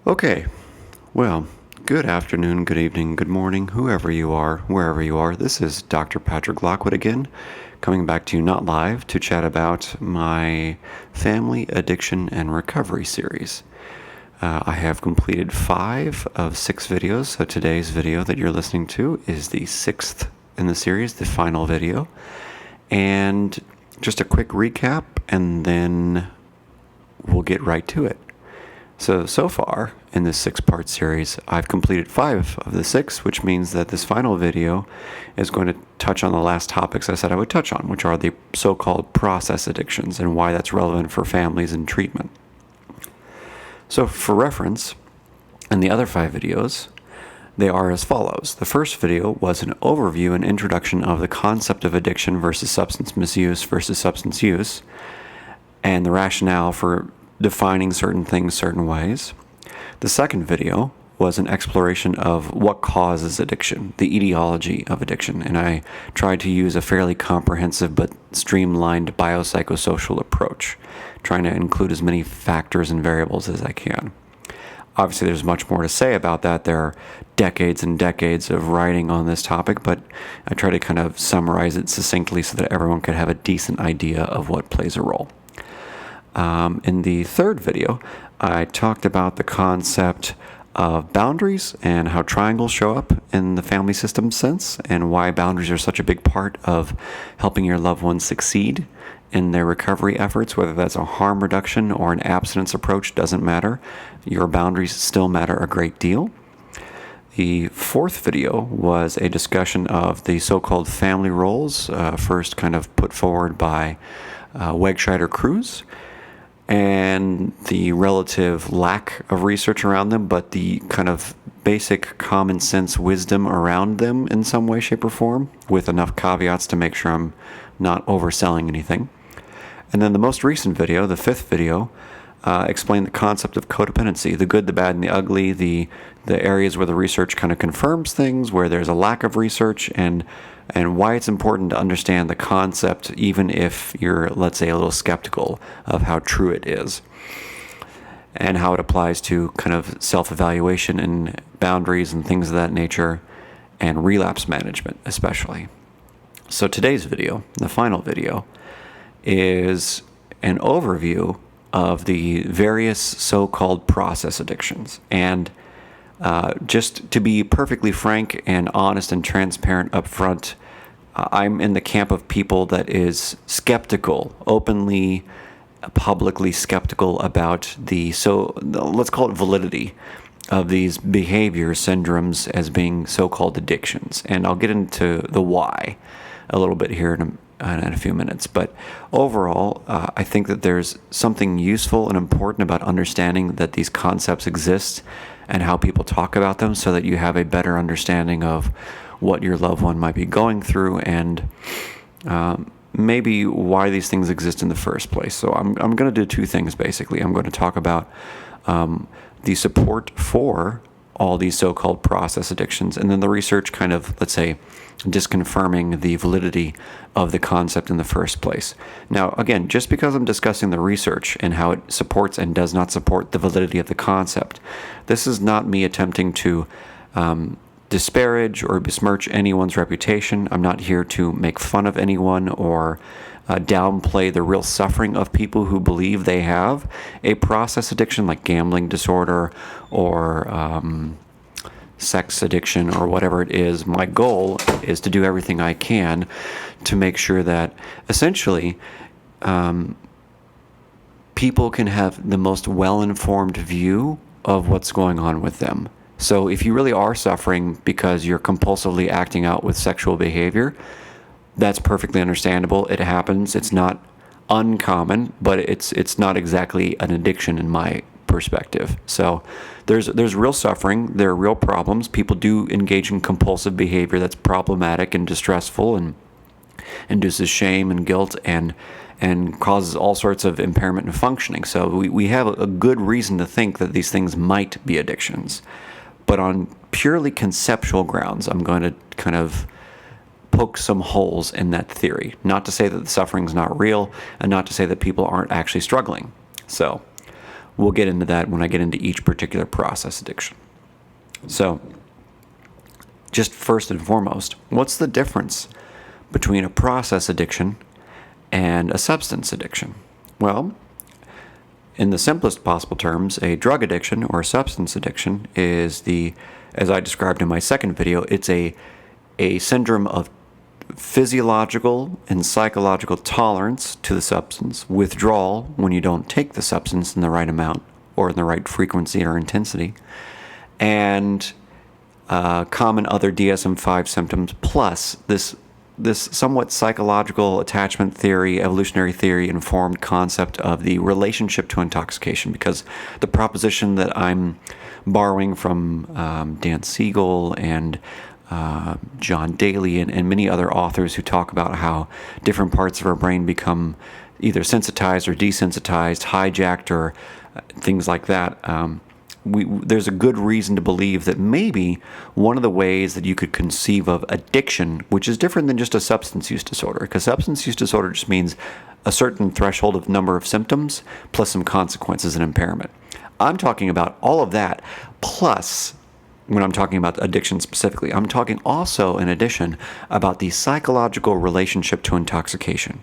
Okay, well, good afternoon, good evening, good morning, whoever you are, wherever you are. This is Dr. Patrick Lockwood again, coming back to you not live to chat about my family addiction and recovery series. I have completed 5 of 6 videos, so today's video that you're listening to is the 6th in the series, the final video. And just a quick recap, and then we'll get right to it. So far, in this 6-part series, I've completed 5 of the 6, which means that this final video is going to touch on the last topics I said I would touch on, which are the so-called process addictions and why that's relevant for families and treatment. So for reference, in the other 5 videos, they are as follows. The first video was an overview and introduction of the concept of addiction versus substance misuse versus substance use, and the rationale for defining certain things certain ways. The second video was an exploration of what causes addiction, the etiology of addiction, and I tried to use a fairly comprehensive but streamlined biopsychosocial approach, trying to include as many factors and variables as I can. Obviously, there's much more to say about that. There are decades and decades of writing on this topic, but I try to kind of summarize it succinctly so that everyone could have a decent idea of what plays a role. In the third video, I talked about the concept of boundaries and how triangles show up in the family system sense, and why boundaries are such a big part of helping your loved ones succeed in their recovery efforts. Whether that's a harm reduction or an abstinence approach, doesn't matter. Your boundaries still matter a great deal. The fourth video was a discussion of the so-called family roles, first kind of put forward by Wegscheider-Cruz, and the relative lack of research around them, but the kind of basic common sense wisdom around them in some way, shape, or form, with enough caveats to make sure I'm not overselling anything. And then the most recent video, the fifth video, explained the concept of codependency, the good, the bad, and the ugly, the areas where the research kind of confirms things, where there's a lack of research, and why it's important to understand the concept even if you're, let's say, a little skeptical of how true it is, and how it applies to kind of self-evaluation and boundaries and things of that nature, and relapse management especially. So today's video, the final video, is an overview of the various so-called process addictions. And just to be perfectly frank and honest and transparent up front, I'm in the camp of people that is skeptical, openly, publicly skeptical about let's call it validity of these behavior syndromes as being so-called addictions. And I'll get into the why a little bit here in a few minutes. But overall, I think that there's something useful and important about understanding that these concepts exist and how people talk about them, so that you have a better understanding of what your loved one might be going through, and maybe why these things exist in the first place. So I'm going to do 2 things, basically. I'm going to talk about the support for all these so-called process addictions, and then the research kind of, let's say, disconfirming the validity of the concept in the first place. Now, again, just because I'm discussing the research and how it supports and does not support the validity of the concept, this is not me attempting to disparage or besmirch anyone's reputation. I'm not here to make fun of anyone or downplay the real suffering of people who believe they have a process addiction, like gambling disorder or sex addiction or whatever it is. My goal is to do everything I can to make sure that essentially people can have the most well-informed view of what's going on with them. So if you really are suffering because you're compulsively acting out with sexual behavior, that's perfectly understandable. It happens. It's not uncommon, but it's not exactly an addiction in my perspective. So there's real suffering. There are real problems. People do engage in compulsive behavior that's problematic and distressful and induces shame and guilt and causes all sorts of impairment in functioning. So we have a good reason to think that these things might be addictions. But on purely conceptual grounds, I'm going to kind of poke some holes in that theory. Not to say that the suffering is not real, and not to say that people aren't actually struggling. So we'll get into that when I get into each particular process addiction. So, just first and foremost, what's the difference between a process addiction and a substance addiction? Well, in the simplest possible terms, a drug addiction or a substance addiction is as I described in my second video, it's a syndrome of physiological and psychological tolerance to the substance, withdrawal when you don't take the substance in the right amount or in the right frequency or intensity, and common other DSM-5 symptoms, plus this somewhat psychological attachment theory, evolutionary theory informed concept of the relationship to intoxication, because the proposition that I'm borrowing from Dan Siegel and John Daly and many other authors who talk about how different parts of our brain become either sensitized or desensitized, hijacked, or things like that. There's a good reason to believe that maybe one of the ways that you could conceive of addiction, which is different than just a substance use disorder, because substance use disorder just means a certain threshold of number of symptoms plus some consequences and impairment. I'm talking about all of that, plus, when I'm talking about addiction specifically, I'm talking also, in addition, about the psychological relationship to intoxication.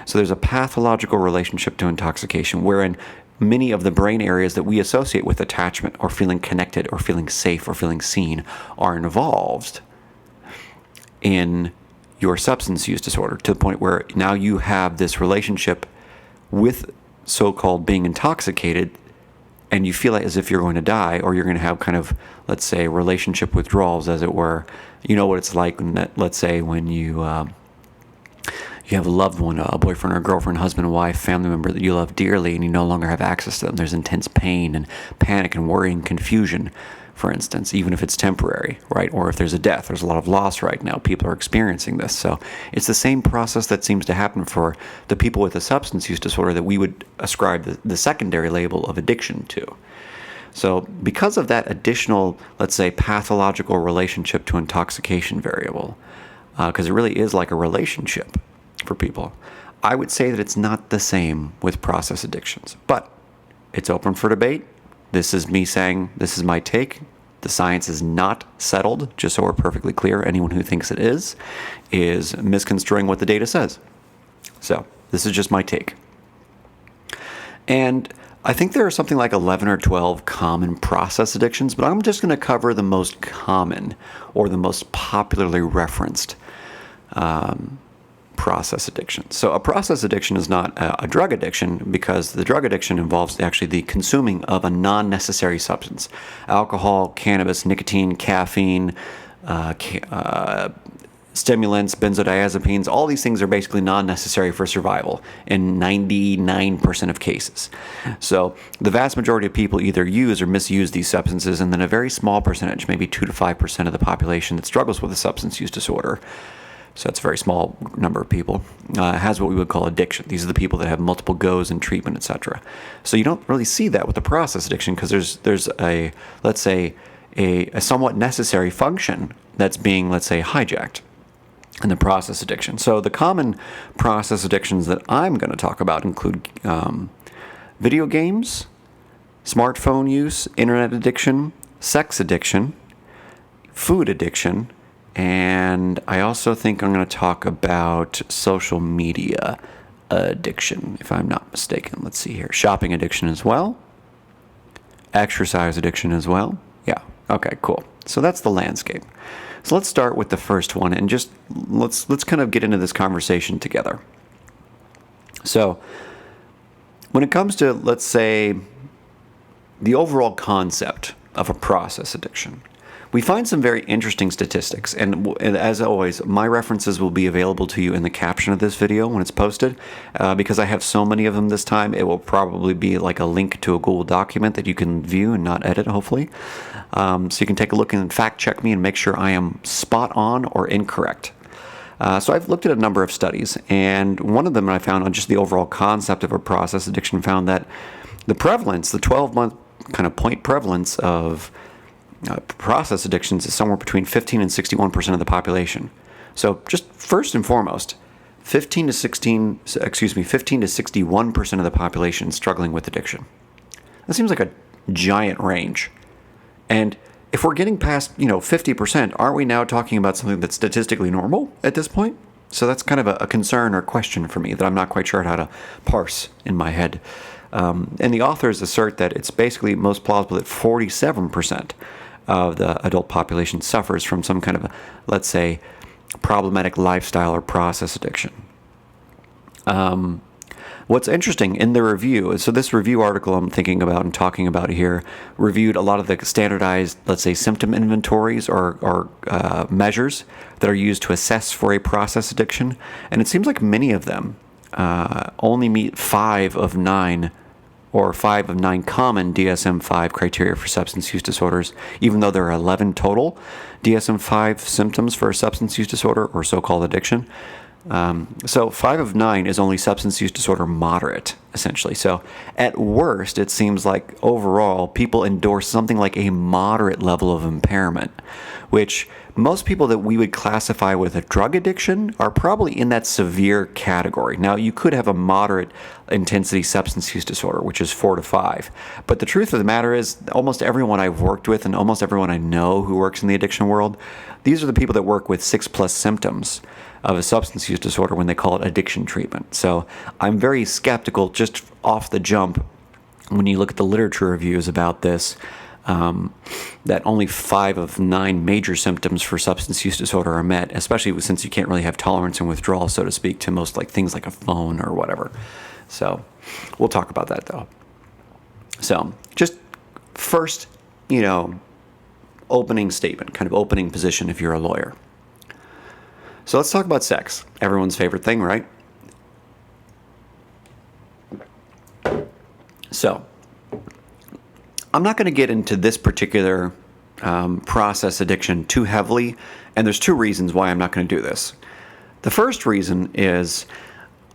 So there's a pathological relationship to intoxication wherein many of the brain areas that we associate with attachment or feeling connected or feeling safe or feeling seen are involved in your substance use disorder, to the point where now you have this relationship with so-called being intoxicated, and you feel like as if you're going to die, or you're going to have kind of, let's say, relationship withdrawals, as it were. You know what it's like, let's say, when you have a loved one, a boyfriend or a girlfriend, husband, wife, family member that you love dearly, and you no longer have access to them. There's intense pain and panic and worry and confusion, for instance, even if it's temporary, right? Or if there's a death, there's a lot of loss right now. People are experiencing this. So it's the same process that seems to happen for the people with a substance use disorder that we would ascribe the secondary label of addiction to. So because of that additional, let's say, pathological relationship to intoxication variable, because it really is like a relationship for people, I would say that it's not the same with process addictions. But it's open for debate. This is me saying, this is my take. The science is not settled, just so we're perfectly clear. Anyone who thinks it is misconstruing what the data says. So this is just my take. And I think there are something like 11 or 12 common process addictions, but I'm just going to cover the most common or the most popularly referenced process addiction. So a process addiction is not a drug addiction, because the drug addiction involves actually the consuming of a non-necessary substance. Alcohol, cannabis, nicotine, caffeine, stimulants, benzodiazepines, all these things are basically non-necessary for survival in 99% of cases. So the vast majority of people either use or misuse these substances, and then a very small percentage, maybe 2 to 5% of the population that struggles with a substance use disorder, so that's a very small number of people, has what we would call addiction. These are the people that have multiple goes in treatment, etc. So you don't really see that with the process addiction, because there's a, let's say, a somewhat necessary function that's being, let's say, hijacked in the process addiction. So the common process addictions that I'm going to talk about include video games, smartphone use, internet addiction, sex addiction, food addiction, and I also think I'm going to talk about social media addiction, if I'm not mistaken. Let's see here. Shopping addiction as well. Exercise addiction as well. Yeah. Okay, cool. So that's the landscape. So let's start with the first one, and just let's kind of get into this conversation together. So when it comes to, let's say, the overall concept of a process addiction, we find some very interesting statistics, and as always, my references will be available to you in the caption of this video when it's posted. Because I have so many of them this time, it will probably be like a link to a Google document that you can view and not edit, hopefully. So you can take a look and fact check me and make sure I am spot on or incorrect. So I've looked at a number of studies, and one of them I found on just the overall concept of a process addiction found that the prevalence, the 12-month kind of point prevalence of process addictions is somewhere between 15 and 61% of the population. So just first and foremost, 15 to 61% of the population struggling with addiction. That seems like a giant range. And if we're getting past, 50%, aren't we now talking about something that's statistically normal at this point? So that's kind of a concern or question for me that I'm not quite sure how to parse in my head. And the authors assert that it's basically most plausible that 47% of the adult population suffers from some kind of, let's say, problematic lifestyle or process addiction. What's interesting in the review, so this review article I'm thinking about and talking about here reviewed a lot of the standardized, let's say, symptom inventories or measures that are used to assess for a process addiction. And it seems like many of them only meet 5 of 9 common DSM-5 criteria for substance use disorders, even though there are 11 total DSM-5 symptoms for a substance use disorder or so-called addiction. So 5 of 9 is only substance use disorder moderate, essentially. So at worst, it seems like overall people endorse something like a moderate level of impairment, which most people that we would classify with a drug addiction are probably in that severe category. Now, you could have a moderate intensity substance use disorder, which is 4 to 5. But the truth of the matter is almost everyone I've worked with and almost everyone I know who works in the addiction world, these are the people that work with 6+ symptoms of a substance use disorder when they call it addiction treatment. So I'm very skeptical just off the jump when you look at the literature reviews about this, that only 5 of 9 major symptoms for substance use disorder are met, especially since you can't really have tolerance and withdrawal, so to speak, to most things like a phone or whatever. So we'll talk about that though. So just first, opening statement, kind of opening position if you're a lawyer. So let's talk about sex. Everyone's favorite thing, right? So I'm not going to get into this particular process addiction too heavily, and there's 2 reasons why I'm not going to do this. The first reason is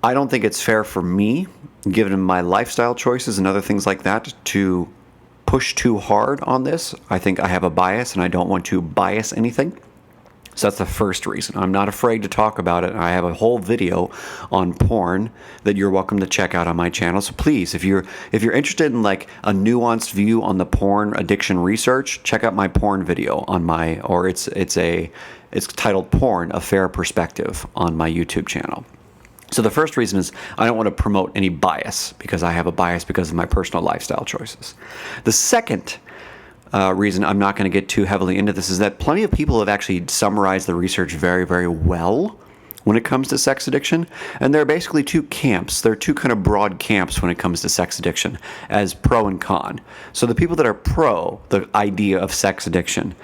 I don't think it's fair for me, given my lifestyle choices and other things like that, to push too hard on this. I think I have a bias, and I don't want to bias anything. So that's the first reason. I'm not afraid to talk about it. I have a whole video on porn that you're welcome to check out on my channel. So please, if you're interested in like a nuanced view on the porn addiction research, check out my porn video on it's titled Porn: A Fair Perspective on my YouTube channel. So the first reason is I don't want to promote any bias because I have a bias because of my personal lifestyle choices. The second reason I'm not going to get too heavily into this is that plenty of people have actually summarized the research very, very well when it comes to sex addiction. And there are basically 2 camps. There are 2 kind of broad camps when it comes to sex addiction as pro and con. So the people that are pro the idea of sex addiction,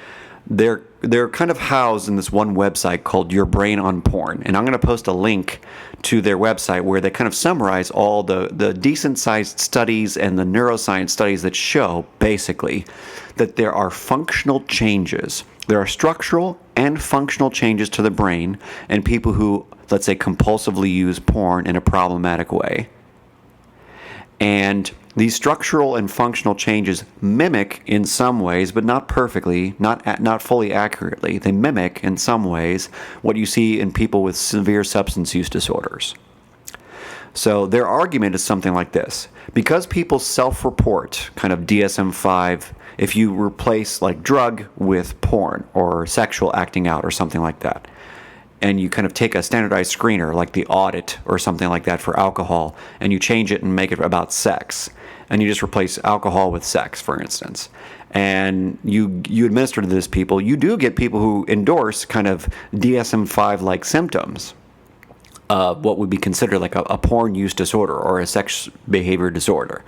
they're kind of housed in this one website called Your Brain on Porn. And I'm going to post a link to their website where they kind of summarize all the decent-sized studies and the neuroscience studies that show, basically, that there are functional changes. There are structural and functional changes to the brain in people who, let's say, compulsively use porn in a problematic way. And these structural and functional changes mimic in some ways, but not perfectly, not fully accurately. They mimic in some ways what you see in people with severe substance use disorders. So their argument is something like this. Because people self-report kind of DSM-5, if you replace like drug with porn or sexual acting out or something like that, and you kind of take a standardized screener like the audit or something like that for alcohol, and you change it and make it about sex, and you just replace alcohol with sex, for instance, and you administer to these people, you do get people who endorse kind of DSM-5 like symptoms, what would be considered like a porn use disorder or a sex behavior disorder.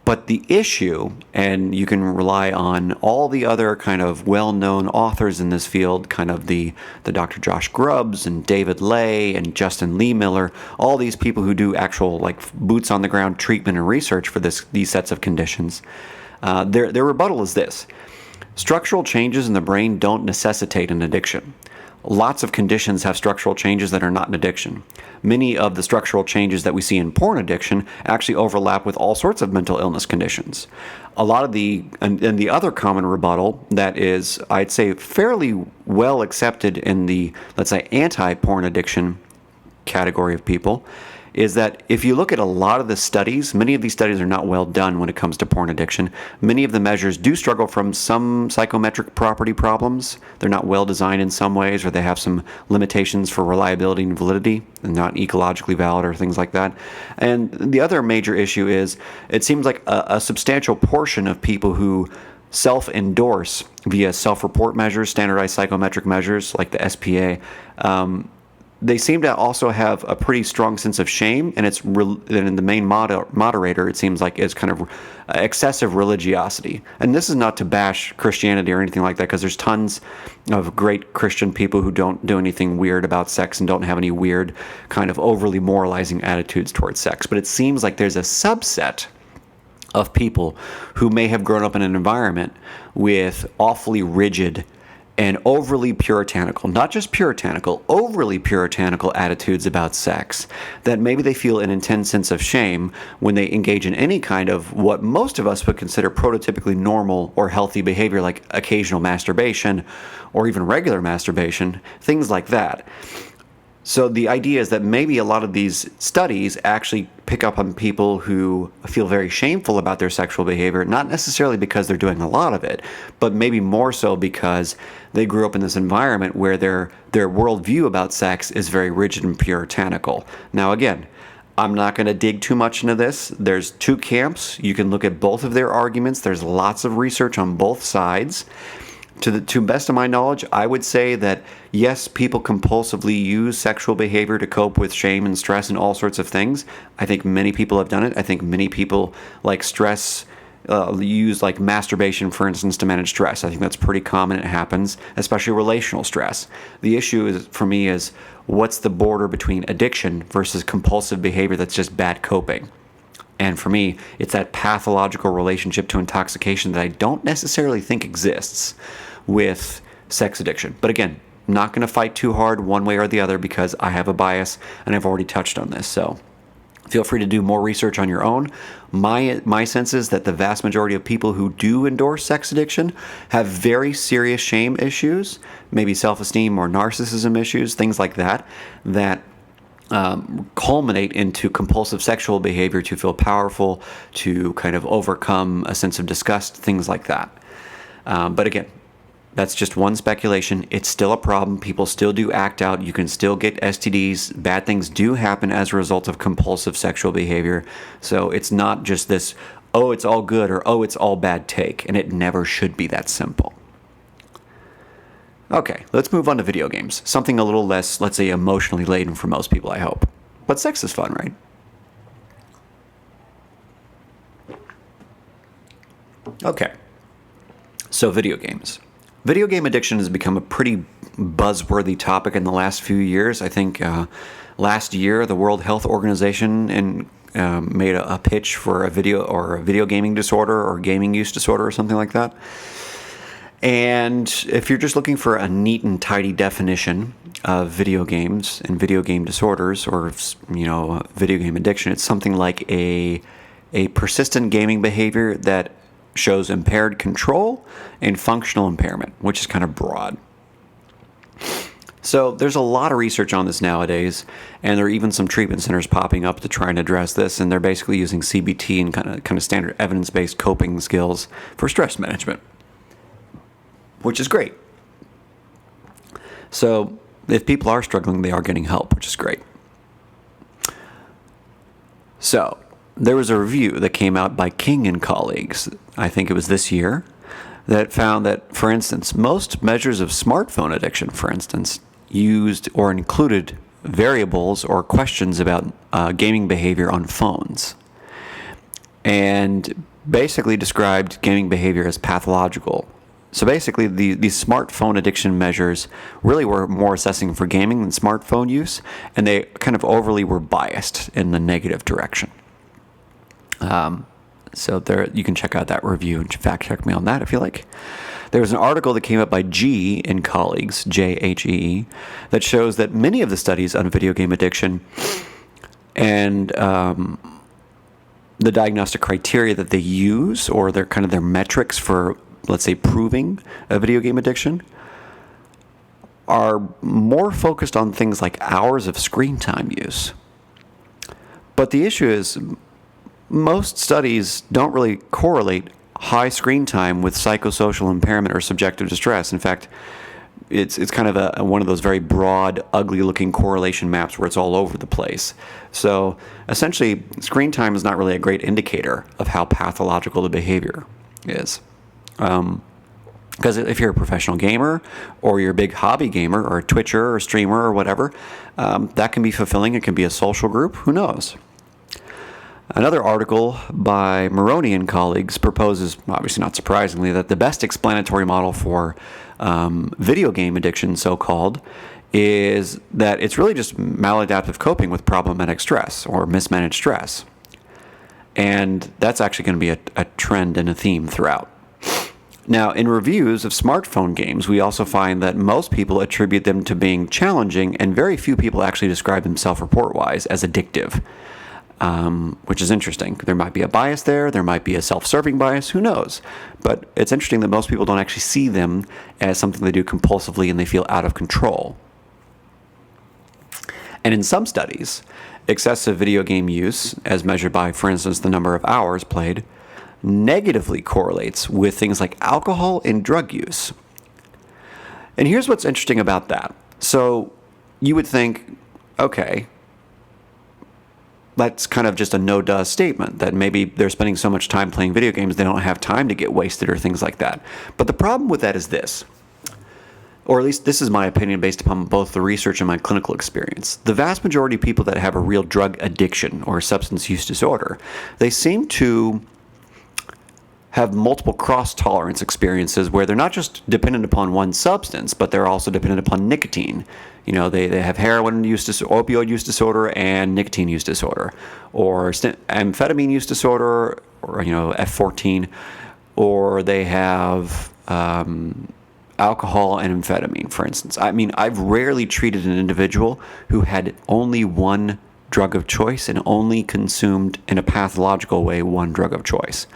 But the issue, and you can rely on all the other kind of well-known authors in this field, kind of the Dr. Josh Grubbs and David Lay and Justin Lee Miller, all these people who do actual like boots-on-the-ground treatment and research for these sets of conditions, their rebuttal is this. Structural changes in the brain don't necessitate an addiction. Lots of conditions have structural changes that are not an addiction. Many of the structural changes that we see in porn addiction actually overlap with all sorts of mental illness conditions. A lot of the other common rebuttal that is, I'd say, fairly well accepted in the, let's say, anti-porn addiction category of people is that if you look at a lot of the studies, many of these studies are not well done when it comes to porn addiction. Many of the measures do struggle from some psychometric property problems. They're not well designed in some ways, or they have some limitations for reliability and validity, and not ecologically valid or things like that. And the other major issue is it seems like a substantial portion of people who self-endorse via self-report measures, standardized psychometric measures like the SPA, they seem to also have a pretty strong sense of shame, and and the main moderator, it seems like, is kind of excessive religiosity. And this is not to bash Christianity or anything like that, because there's tons of great Christian people who don't do anything weird about sex and don't have any weird kind of overly moralizing attitudes towards sex. But it seems like there's a subset of people who may have grown up in an environment with awfully rigid and overly puritanical, not just puritanical, overly puritanical attitudes about sex, that maybe they feel an intense sense of shame when they engage in any kind of what most of us would consider prototypically normal or healthy behavior, like occasional masturbation or even regular masturbation, things like that. So the idea is that maybe a lot of these studies actually pick up on people who feel very shameful about their sexual behavior, not necessarily because they're doing a lot of it, but maybe more so because they grew up in this environment where their worldview about sex is very rigid and puritanical. Now, again, I'm not going to dig too much into this. There's two camps. You can look at both of their arguments. There's lots of research on both sides. To the best of my knowledge, I would say that yes, people compulsively use sexual behavior to cope with shame and stress and all sorts of things. I think many people have done it. I think many people use like masturbation, for instance, to manage stress. I think that's pretty common. It happens, especially relational stress. The issue is, for me, is what's the border between addiction versus compulsive behavior that's just bad coping? And for me, it's that pathological relationship to intoxication that I don't necessarily think exists with sex addiction. But again, I'm not going to fight too hard one way or the other because I have a bias and I've already touched on this. So feel free to do more research on your own. My sense is that the vast majority of people who do endorse sex addiction have very serious shame issues, maybe self-esteem or narcissism issues, things like that, that culminate into compulsive sexual behavior to feel powerful, to kind of overcome a sense of disgust, things like that. But again, that's just one speculation. It's still a problem. People still do act out. You can still get STDs. Bad things do happen as a result of compulsive sexual behavior. So it's not just this, oh, it's all good or oh, it's all bad take. And it never should be that simple. Okay, let's move on to video games. Something a little less, let's say, emotionally laden for most people, I hope. But sex is fun, right? Okay, so video games. Video game addiction has become a pretty buzzworthy topic in the last few years. I think last year the World Health Organization made a pitch for a video gaming disorder or gaming use disorder or something like that. And if you're just looking for a neat and tidy definition of video games and video game disorders, or video game addiction, it's something like a persistent gaming behavior that shows impaired control and functional impairment, which is kind of broad. So there's a lot of research on this nowadays, and there are even some treatment centers popping up to try and address this, and they're basically using CBT and kind of standard evidence-based coping skills for stress management, which is great. So if people are struggling, they are getting help, which is great. So there was a review that came out by King and colleagues, I think it was this year, that found that, for instance, most measures of smartphone addiction, for instance, used or included variables or questions about gaming behavior on phones, and basically described gaming behavior as pathological. So basically, these smartphone addiction measures really were more assessing for gaming than smartphone use, and they kind of overly were biased in the negative direction. So there, you can check out that review and fact check me on that if you like. There was an article that came up by G and colleagues, Jhee, that shows that many of the studies on video game addiction and the diagnostic criteria that they use, or their metrics for, let's say, proving a video game addiction, are more focused on things like hours of screen time use. But the issue is most studies don't really correlate high screen time with psychosocial impairment or subjective distress. In fact, it's kind of one of those very broad, ugly-looking correlation maps where it's all over the place. So essentially, screen time is not really a great indicator of how pathological the behavior is. Because if you're a professional gamer, or you're a big hobby gamer, or a Twitcher, or streamer, or whatever, that can be fulfilling. It can be a social group. Who knows? Another article by Maroney and colleagues proposes, obviously not surprisingly, that the best explanatory model for video game addiction, so-called, is that it's really just maladaptive coping with problematic stress or mismanaged stress. And that's actually going to be a trend and a theme throughout. Now, in reviews of smartphone games, we also find that most people attribute them to being challenging, and very few people actually describe them self-report-wise as addictive, which is interesting. There might be a bias there. There might be a self-serving bias. Who knows? But it's interesting that most people don't actually see them as something they do compulsively and they feel out of control. And in some studies, excessive video game use, as measured by, for instance, the number of hours played, negatively correlates with things like alcohol and drug use. And here's what's interesting about that. So you would think, okay, that's kind of just a no-duh statement, that maybe they're spending so much time playing video games they don't have time to get wasted or things like that. But the problem with that is this, or at least this is my opinion based upon both the research and my clinical experience. The vast majority of people that have a real drug addiction or substance use disorder, they seem to have multiple cross-tolerance experiences where they're not just dependent upon one substance, but they're also dependent upon nicotine. You know, they have heroin use disorder, opioid use disorder, and nicotine use disorder, or amphetamine use disorder, or, F14, or they have alcohol and amphetamine, for instance. I mean, I've rarely treated an individual who had only one drug of choice and only consumed in a pathological way one drug of choice.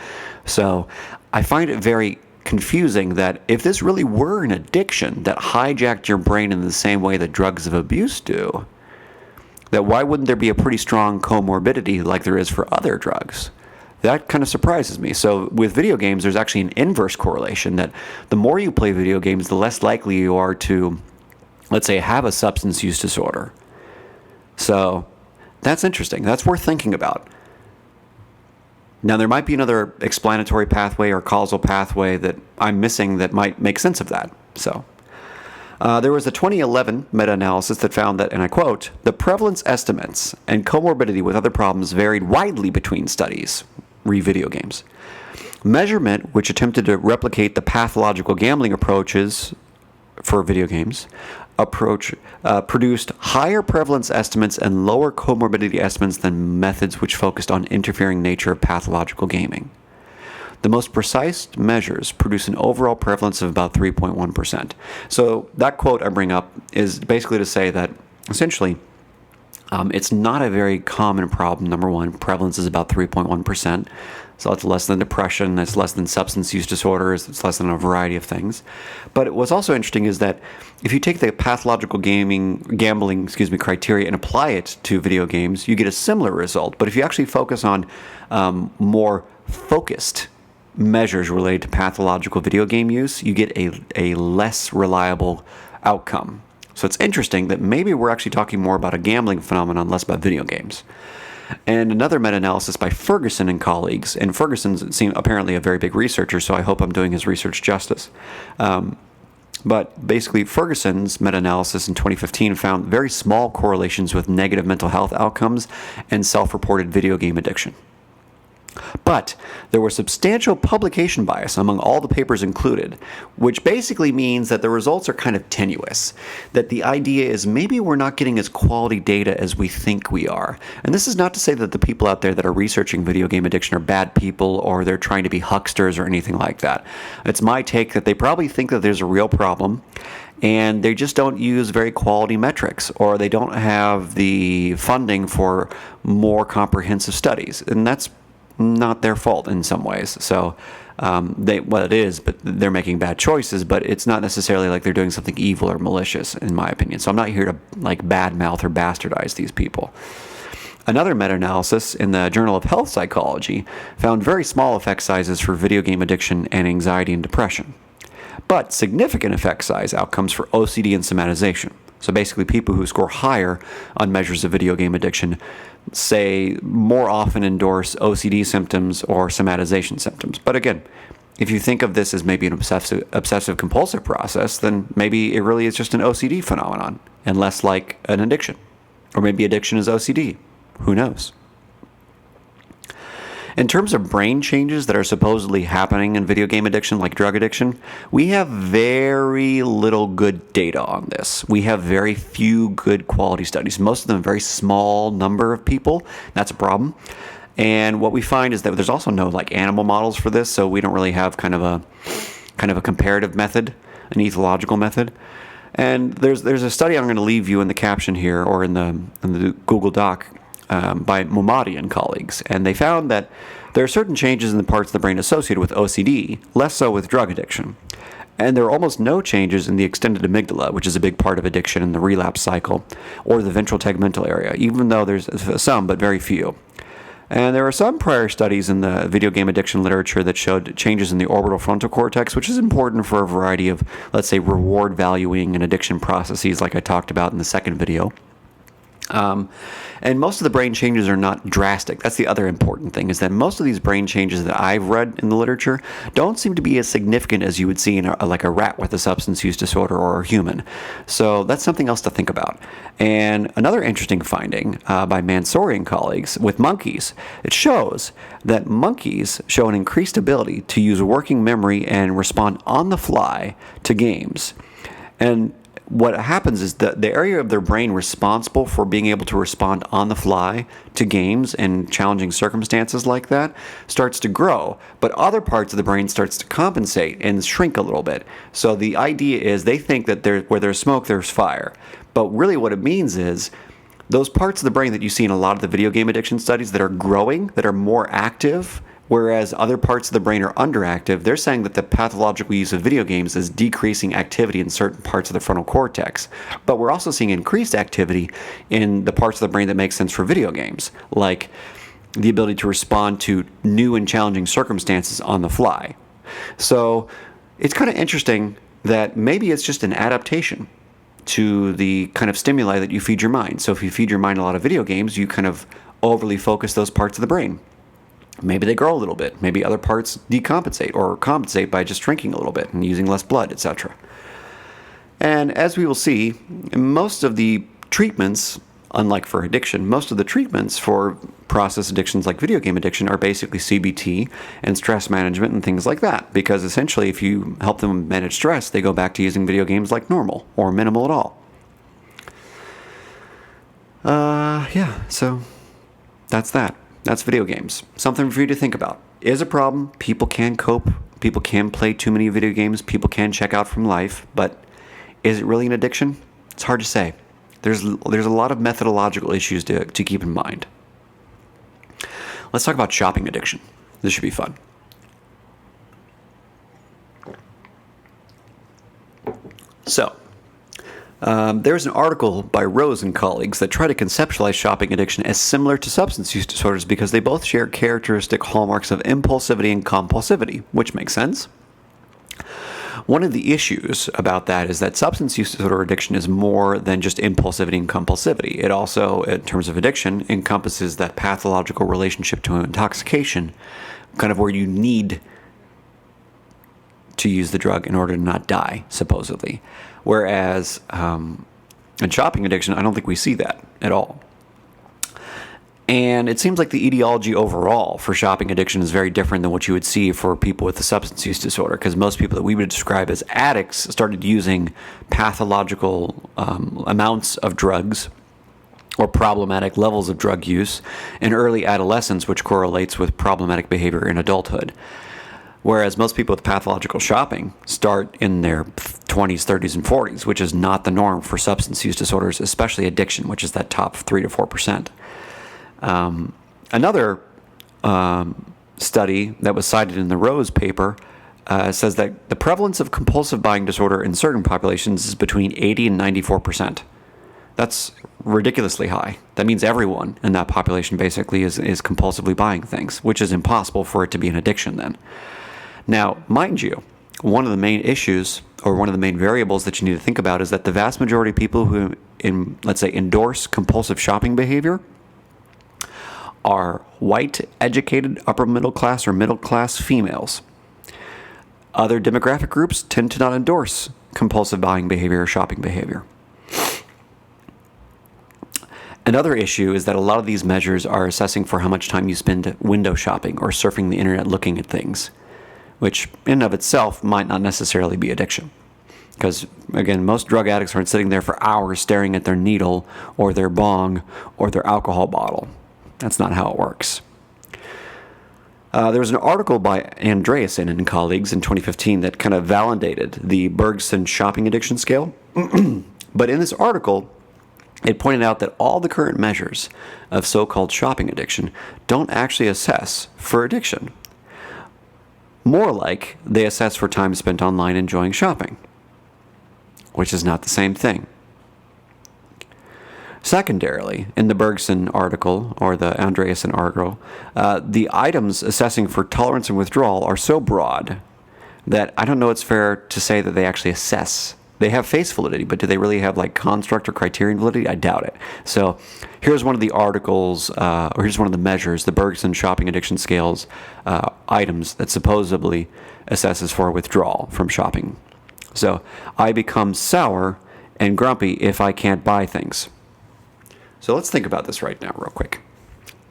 So I find it very confusing that if this really were an addiction that hijacked your brain in the same way that drugs of abuse do, that why wouldn't there be a pretty strong comorbidity like there is for other drugs? That kind of surprises me. So with video games, there's actually an inverse correlation that the more you play video games, the less likely you are to, let's say, have a substance use disorder. So that's interesting. That's worth thinking about. Now, there might be another explanatory pathway or causal pathway that I'm missing that might make sense of that. So, there was a 2011 meta-analysis that found that, and I quote, "The prevalence estimates and comorbidity with other problems varied widely between studies," re video games. Measurement, which attempted to replicate the pathological gambling approaches for video games, produced higher prevalence estimates and lower comorbidity estimates than methods which focused on interfering nature of pathological gaming. The most precise measures produce an overall prevalence of about 3.1%. So that quote I bring up is basically to say that essentially it's not a very common problem. Number one, prevalence is about 3.1%. So it's less than depression, it's less than substance use disorders, it's less than a variety of things. But what's also interesting is that if you take the pathological gambling criteria and apply it to video games, you get a similar result. But if you actually focus on more focused measures related to pathological video game use, you get a less reliable outcome. So it's interesting that maybe we're actually talking more about a gambling phenomenon, less about video games. And another meta-analysis by Ferguson and colleagues, and Ferguson's apparently a very big researcher, so I hope I'm doing his research justice. But basically, Ferguson's meta-analysis in 2015 found very small correlations with negative mental health outcomes and self-reported video game addiction. But there was substantial publication bias among all the papers included, which basically means that the results are kind of tenuous, that the idea is maybe we're not getting as quality data as we think we are. And this is not to say that the people out there that are researching video game addiction are bad people or they're trying to be hucksters or anything like that. It's my take that they probably think that there's a real problem and they just don't use very quality metrics, or they don't have the funding for more comprehensive studies. And that's not their fault in some ways. So it is, but they're making bad choices, but it's not necessarily like they're doing something evil or malicious, in my opinion. So I'm not here to badmouth or bastardize these people. Another meta-analysis in the Journal of Health Psychology found very small effect sizes for video game addiction and anxiety and depression, but significant effect size outcomes for OCD and somatization. So basically, people who score higher on measures of video game addiction say more often endorse OCD symptoms or somatization symptoms. But again, if you think of this as maybe an obsessive compulsive process, then maybe it really is just an OCD phenomenon and less like an addiction. Or maybe addiction is OCD. Who knows? In terms of brain changes that are supposedly happening in video game addiction, like drug addiction, we have very little good data on this. We have very few good quality studies. Most of them, a very small number of people. That's a problem. And what we find is that there's also no like animal models for this, so we don't really have kind of a comparative method, an ethological method. And there's a study I'm going to leave you in the caption here or in the Google Doc by Momadi and colleagues, and they found that there are certain changes in the parts of the brain associated with OCD, less so with drug addiction. And there are almost no changes in the extended amygdala, which is a big part of addiction in the relapse cycle, or the ventral tegmental area, even though there's some, but very few. And there are some prior studies in the video game addiction literature that showed changes in the orbital frontal cortex, which is important for a variety of, let's say, reward valuing and addiction processes like I talked about in the second video. And most of the brain changes are not drastic. That's the other important thing, is that most of these brain changes that I've read in the literature don't seem to be as significant as you would see in like a rat with a substance use disorder or a human. So that's something else to think about. And another interesting finding by Mansouri and colleagues with monkeys, it shows that monkeys show an increased ability to use working memory and respond on the fly to games. And what happens is that the area of their brain responsible for being able to respond on the fly to games and challenging circumstances like that starts to grow, but other parts of the brain starts to compensate and shrink a little bit. So the idea is they think that where there's smoke, there's fire. But really what it means is those parts of the brain that you see in a lot of the video game addiction studies that are growing, that are more active, whereas other parts of the brain are underactive, they're saying that the pathological use of video games is decreasing activity in certain parts of the frontal cortex. But we're also seeing increased activity in the parts of the brain that make sense for video games, like the ability to respond to new and challenging circumstances on the fly. So it's kind of interesting that maybe it's just an adaptation to the kind of stimuli that you feed your mind. So if you feed your mind a lot of video games, you kind of overly focus those parts of the brain. Maybe they grow a little bit. Maybe other parts decompensate or compensate by just shrinking a little bit and using less blood, etc. And as we will see, most of the treatments, unlike for addiction, most of the treatments for process addictions like video game addiction are basically CBT and stress management and things like that. Because essentially, if you help them manage stress, they go back to using video games like normal or minimal at all. So that's that. That's video games. Something for you to think about. Is a problem. People can cope. People can play too many video games. People can check out from life. But is it really an addiction? It's hard to say. There's a lot of methodological issues to keep in mind. Let's talk about shopping addiction. This should be fun. So, there's an article by Rose and colleagues that try to conceptualize shopping addiction as similar to substance use disorders because they both share characteristic hallmarks of impulsivity and compulsivity, which makes sense. One of the issues about that is that substance use disorder addiction is more than just impulsivity and compulsivity. It also, in terms of addiction, encompasses that pathological relationship to intoxication, kind of where you need to use the drug in order to not die, supposedly. Whereas in shopping addiction, I don't think we see that at all. And it seems like the etiology overall for shopping addiction is very different than what you would see for people with a substance use disorder, because most people that we would describe as addicts started using pathological amounts of drugs or problematic levels of drug use in early adolescence, which correlates with problematic behavior in adulthood. Whereas most people with pathological shopping start in their 20s, 30s, and 40s, which is not the norm for substance use disorders, especially addiction, which is that top 3 to 4%. Another study that was cited in the Rose paper says that the prevalence of compulsive buying disorder in certain populations is between 80 and 94%. That's ridiculously high. That means everyone in that population basically is compulsively buying things, which is impossible for it to be an addiction then. Now, mind you, one of the main issues, or one of the main variables that you need to think about, is that the vast majority of people who, let's say, endorse compulsive shopping behavior are white, educated, upper middle class or middle class females. Other demographic groups tend to not endorse compulsive buying behavior or shopping behavior. Another issue is that a lot of these measures are assessing for how much time you spend window shopping or surfing the internet looking at things, which in and of itself might not necessarily be addiction. Because, again, most drug addicts aren't sitting there for hours staring at their needle or their bong or their alcohol bottle. That's not how it works. There was an article by Andreasen and colleagues in 2015 that kind of validated the Bergson shopping addiction scale. But in this article, it pointed out that all the current measures of so-called shopping addiction don't actually assess for addiction. More like they assess for time spent online enjoying shopping, which is not the same thing. Secondarily, in the Bergson article, or the Andreasen article, the items assessing for tolerance and withdrawal are so broad that I don't know it's fair to say that they actually assess. They have face validity, but do they really have like construct or criterion validity? I doubt it. So here's one of the articles, or here's one of the measures, the Bergson shopping addiction scales items that supposedly assesses for withdrawal from shopping. So I become sour and grumpy if I can't buy things. So let's think about this right now real quick.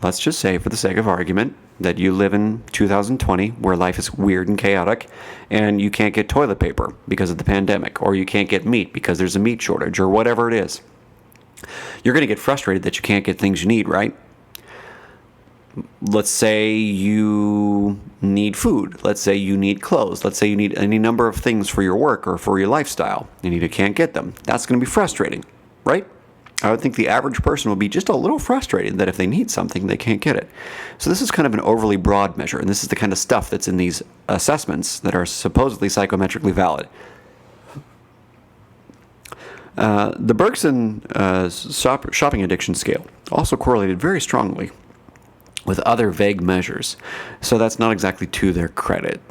Let's just say, for the sake of argument, that you live in 2020 where life is weird and chaotic and you can't get toilet paper because of the pandemic, or you can't get meat because there's a meat shortage, or whatever it is. You're going to get frustrated that you can't get things you need, right? Let's say you need food. Let's say you need clothes. Let's say you need any number of things for your work or for your lifestyle, and you can't get them. That's going to be frustrating, right? I would think the average person will be just a little frustrated that if they need something, they can't get it. So this is kind of an overly broad measure, and this is the kind of stuff that's in these assessments that are supposedly psychometrically valid. The Bergson shopping addiction scale also correlated very strongly with other vague measures, so that's not exactly to their credit.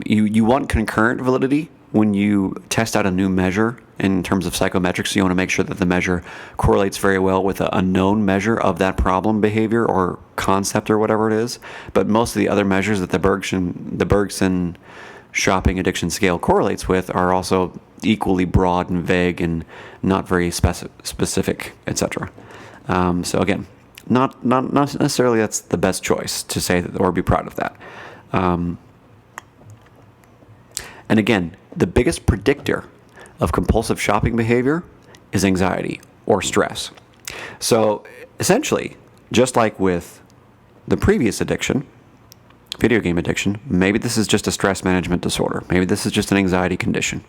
You want concurrent validity when you test out a new measure in terms of psychometrics. You want to make sure that the measure correlates very well with a known measure of that problem behavior or concept or whatever it is. But most of the other measures that the Bergson shopping addiction scale correlates with are also equally broad and vague and not very specific, etc. So again, not necessarily that's the best choice to say that or be proud of that. And again, the biggest predictor of compulsive shopping behavior is anxiety or stress. So essentially, just like with the previous addiction, video game addiction, maybe this is just a stress management disorder. Maybe this is just an anxiety condition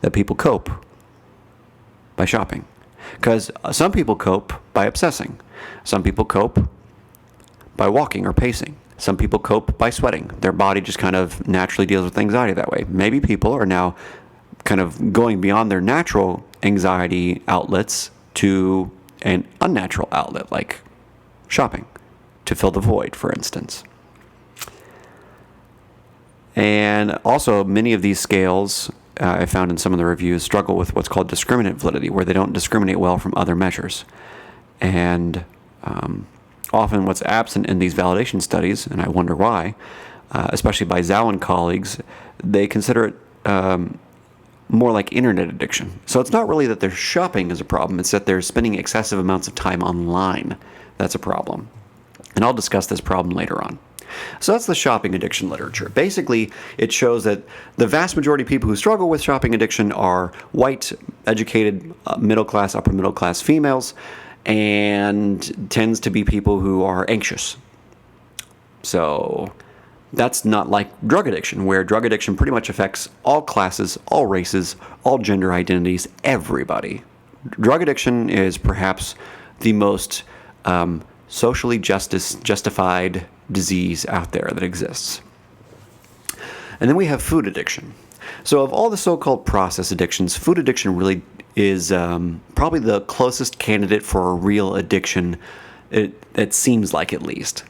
that people cope by shopping. Because some people cope by obsessing. Some people cope by walking or pacing. Some people cope by sweating. Their body just kind of naturally deals with anxiety that way. Maybe people are now kind of going beyond their natural anxiety outlets to an unnatural outlet, like shopping, to fill the void, for instance. And also, many of these scales, I found in some of the reviews, struggle with what's called discriminant validity, where they don't discriminate well from other measures. And often what's absent in these validation studies, and I wonder why, especially by Zhao and colleagues, they consider it more like internet addiction. So it's not really that their shopping is a problem, it's that they're spending excessive amounts of time online. That's a problem. And I'll discuss this problem later on. So that's the shopping addiction literature. Basically, it shows that the vast majority of people who struggle with shopping addiction are white, educated, middle class, upper middle class females, and tends to be people who are anxious. So that's not like drug addiction, where drug addiction pretty much affects all classes, all races, all gender identities, everybody. Drug addiction is perhaps the most socially justified disease out there that exists. And then we have food addiction. So of all the so-called process addictions, food addiction really is probably the closest candidate for a real addiction, it seems like, at least.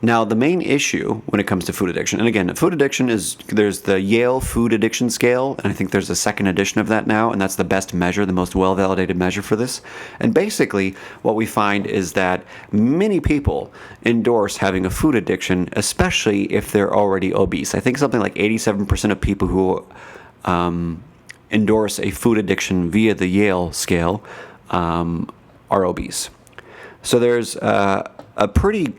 Now, the main issue when it comes to food addiction, and again, food addiction there's the Yale Food Addiction Scale, and I think there's a second edition of that now, and that's the best measure, the most well-validated measure for this. And basically, what we find is that many people endorse having a food addiction, especially if they're already obese. I think something like 87% of people who endorse a food addiction via the Yale scale are obese. So there's a pretty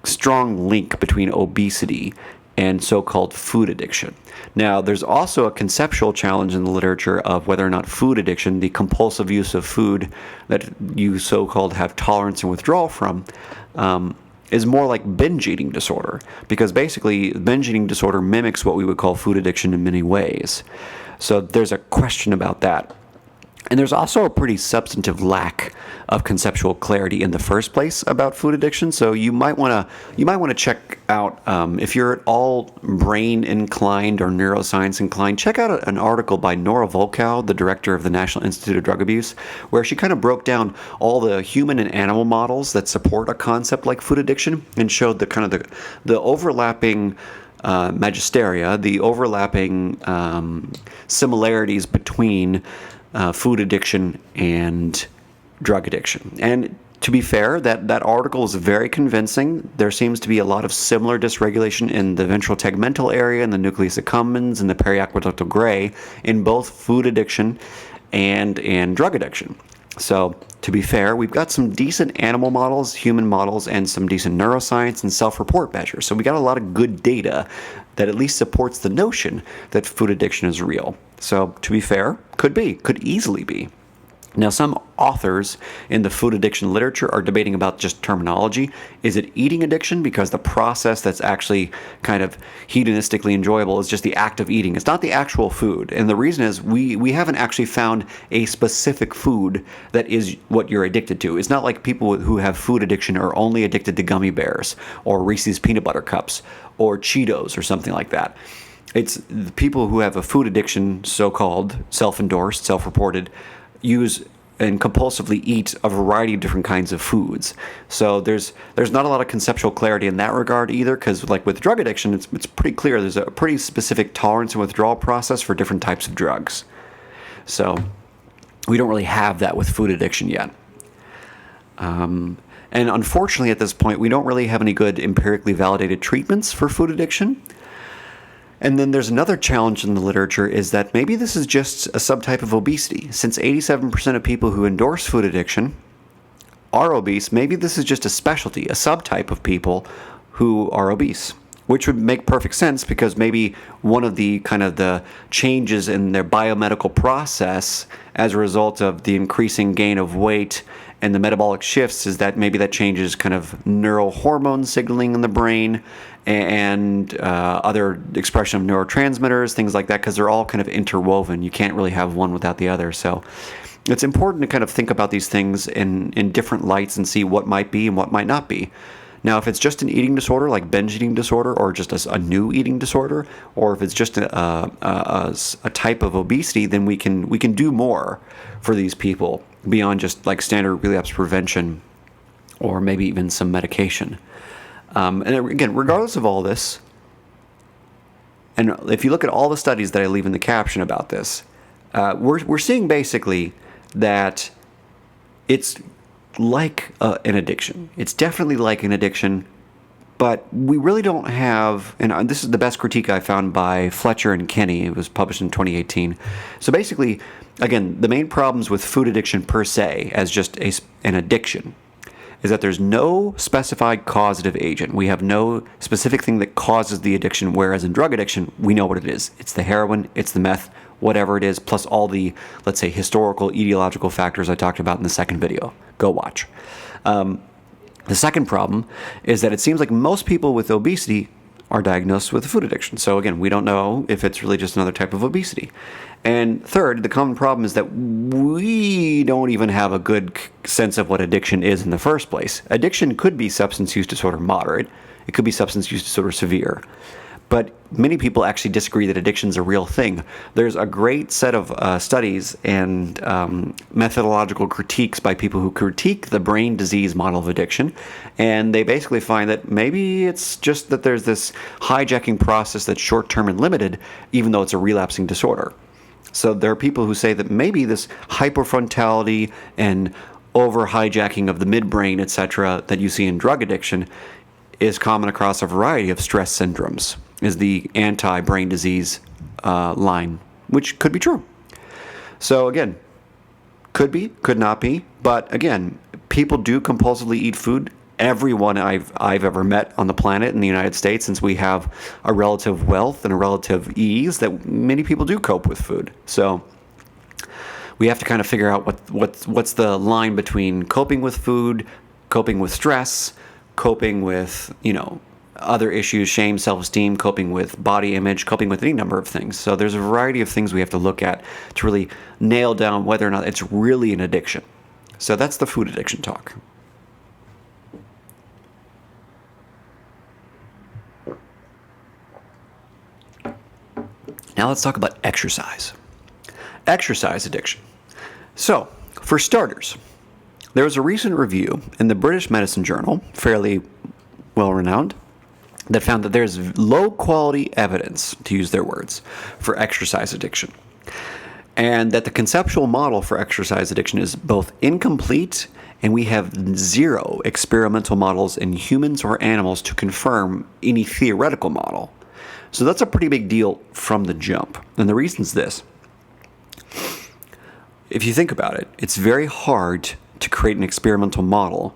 strong link between obesity and so-called food addiction. Now, there's also a conceptual challenge in the literature of whether or not food addiction, the compulsive use of food that you so-called have tolerance and withdrawal from, is more like binge eating disorder, because basically binge eating disorder mimics what we would call food addiction in many ways. So there's a question about that. And there's also a pretty substantive lack of conceptual clarity in the first place about food addiction. So you might want to check out, if you're at all brain inclined or neuroscience inclined, check out an article by Nora Volkow, the director of the National Institute of Drug Abuse, where she kind of broke down all the human and animal models that support a concept like food addiction and showed the overlapping magisteria, the overlapping similarities between food addiction and drug addiction. And to be fair, that article is very convincing. There seems to be a lot of similar dysregulation in the ventral tegmental area, in the nucleus accumbens, and the periaqueductal gray, in both food addiction and in drug addiction. So, to be fair, we've got some decent animal models, human models, and some decent neuroscience and self-report measures. So we got a lot of good data that at least supports the notion that food addiction is real. So, to be fair, could easily be. Now, some authors in the food addiction literature are debating about just terminology. Is it eating addiction? Because the process that's actually kind of hedonistically enjoyable is just the act of eating. It's not the actual food. And the reason is we haven't actually found a specific food that is what you're addicted to. It's not like people who have food addiction are only addicted to gummy bears or Reese's peanut butter cups or Cheetos or something like that. It's the people who have a food addiction, so-called, self-endorsed, self-reported, use and compulsively eat a variety of different kinds of foods. So there's not a lot of conceptual clarity in that regard either, because like with drug addiction, it's pretty clear there's a pretty specific tolerance and withdrawal process for different types of drugs. So we don't really have that with food addiction yet. And unfortunately at this point, we don't really have any good empirically validated treatments for food addiction. And then there's another challenge in the literature is that maybe this is just a subtype of obesity. Since 87% of people who endorse food addiction are obese, maybe this is just a specialty, a subtype of people who are obese, which would make perfect sense because maybe one of the kind of the changes in their biomedical process as a result of the increasing gain of weight and the metabolic shifts is that maybe that changes kind of neural hormone signaling in the brain and other expression of neurotransmitters, things like that, because they're all kind of interwoven. You can't really have one without the other. So it's important to kind of think about these things in different lights and see what might be and what might not be. Now, if it's just an eating disorder, like binge eating disorder, or just a new eating disorder, or if it's just a type of obesity, then we can do more for these people beyond just like standard relapse prevention, or maybe even some medication. And again, regardless of all this, and if you look at all the studies that I leave in the caption about this, we're seeing basically that it's like an addiction. It's definitely like an addiction, but we really don't have, and this is the best critique I found by Fletcher and Kenny. It was published in 2018. So basically, again, the main problems with food addiction per se as just an addiction is that there's no specified causative agent. We have no specific thing that causes the addiction, whereas in drug addiction, we know what it is. It's the heroin, it's the meth, whatever it is, plus all the, let's say, historical, etiological factors I talked about in the second video. Go watch. The second problem is that it seems like most people with obesity are diagnosed with food addiction. So again, we don't know if it's really just another type of obesity. And third, the common problem is that we don't even have a good sense of what addiction is in the first place. Addiction could be substance use disorder moderate. It could be substance use disorder severe. But many people actually disagree that addiction is a real thing. There's a great set of studies and methodological critiques by people who critique the brain disease model of addiction, and they basically find that maybe it's just that there's this hijacking process that's short-term and limited, even though it's a relapsing disorder. So there are people who say that maybe this hyperfrontality and over-hijacking of the midbrain, etc., that you see in drug addiction is common across a variety of stress syndromes, is the anti-brain disease line, which could be true. So again, could be, could not be, but again, people do compulsively eat food. Everyone I've ever met on the planet in the United States, since we have a relative wealth and a relative ease, that many people do cope with food. So we have to kind of figure out what's the line between coping with food, coping with stress, coping with, other issues, shame, self-esteem, coping with body image, coping with any number of things. So there's a variety of things we have to look at to really nail down whether or not it's really an addiction. So that's the food addiction talk. Now let's talk about exercise. Exercise addiction. So, for starters, there was a recent review in the British Medicine Journal, fairly well-renowned, that found that there's low-quality evidence, to use their words, for exercise addiction. And that the conceptual model for exercise addiction is both incomplete, and we have 0 experimental models in humans or animals to confirm any theoretical model. So that's a pretty big deal from the jump. And the reason's this. If you think about it, it's very hard to create an experimental model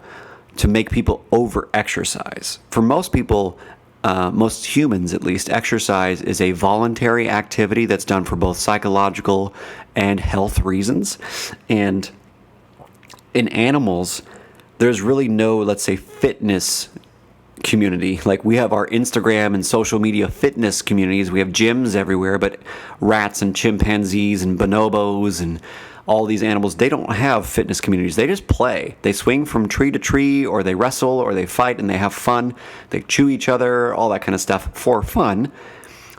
to make people over-exercise. For most people, most humans at least, exercise is a voluntary activity that's done for both psychological and health reasons. And in animals, there's really no, let's say, fitness community. Like we have our Instagram and social media fitness communities. We have gyms everywhere, but rats and chimpanzees and bonobos and all these animals, they don't have fitness communities. They just play. They swing from tree to tree, or they wrestle, or they fight, and they have fun. They chew each other, all that kind of stuff for fun.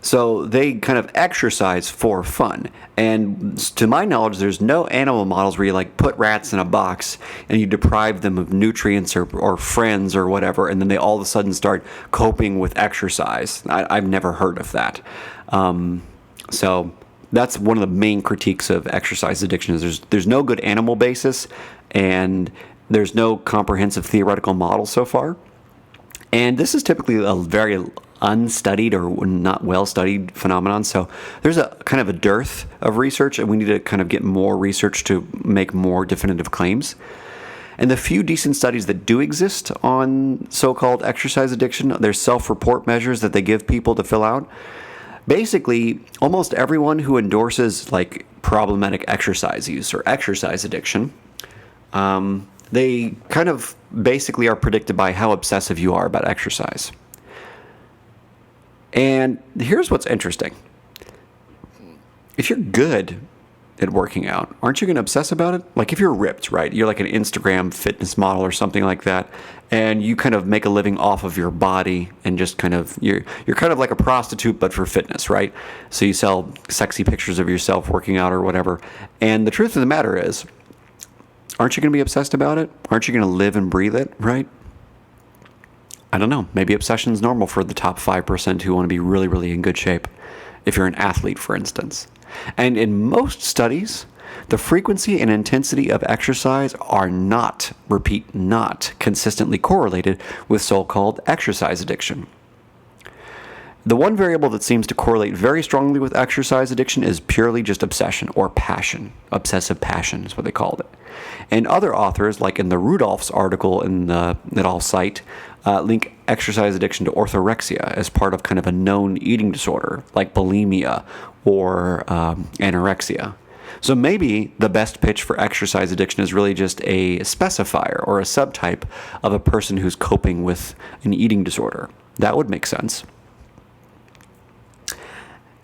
So they kind of exercise for fun. And to my knowledge, there's no animal models where you like put rats in a box and you deprive them of nutrients or friends or whatever, and then they all of a sudden start coping with exercise. I've never heard of that. So that's one of the main critiques of exercise addiction is there's no good animal basis, and there's no comprehensive theoretical model so far. And this is typically a very unstudied or not well-studied phenomenon. So there's a kind of a dearth of research, and we need to kind of get more research to make more definitive claims. And the few decent studies that do exist on so-called exercise addiction, there's self-report measures that they give people to fill out. Basically, almost everyone who endorses like problematic exercise use or exercise addiction, they kind of basically are predicted by how obsessive you are about exercise. And here's what's interesting. If you're good at working out, aren't you going to obsess about it? Like if you're ripped, right? You're like an Instagram fitness model or something like that, and you kind of make a living off of your body and just kind of, you're kind of like a prostitute but for fitness, right? So you sell sexy pictures of yourself working out or whatever. And the truth of the matter is, aren't you going to be obsessed about it? Aren't you going to live and breathe it, right? I don't know. Maybe obsession is normal for the top 5% who want to be really, really in good shape. If you're an athlete, for instance. And in most studies, the frequency and intensity of exercise are not, repeat, not consistently correlated with so-called exercise addiction. The one variable that seems to correlate very strongly with exercise addiction is purely just obsession or passion. Obsessive passion is what they called it. And other authors, like in the Rudolph's article that I'll cite, link exercise addiction to orthorexia as part of kind of a known eating disorder, like bulimia or anorexia. So maybe the best pitch for exercise addiction is really just a specifier or a subtype of a person who's coping with an eating disorder. That would make sense.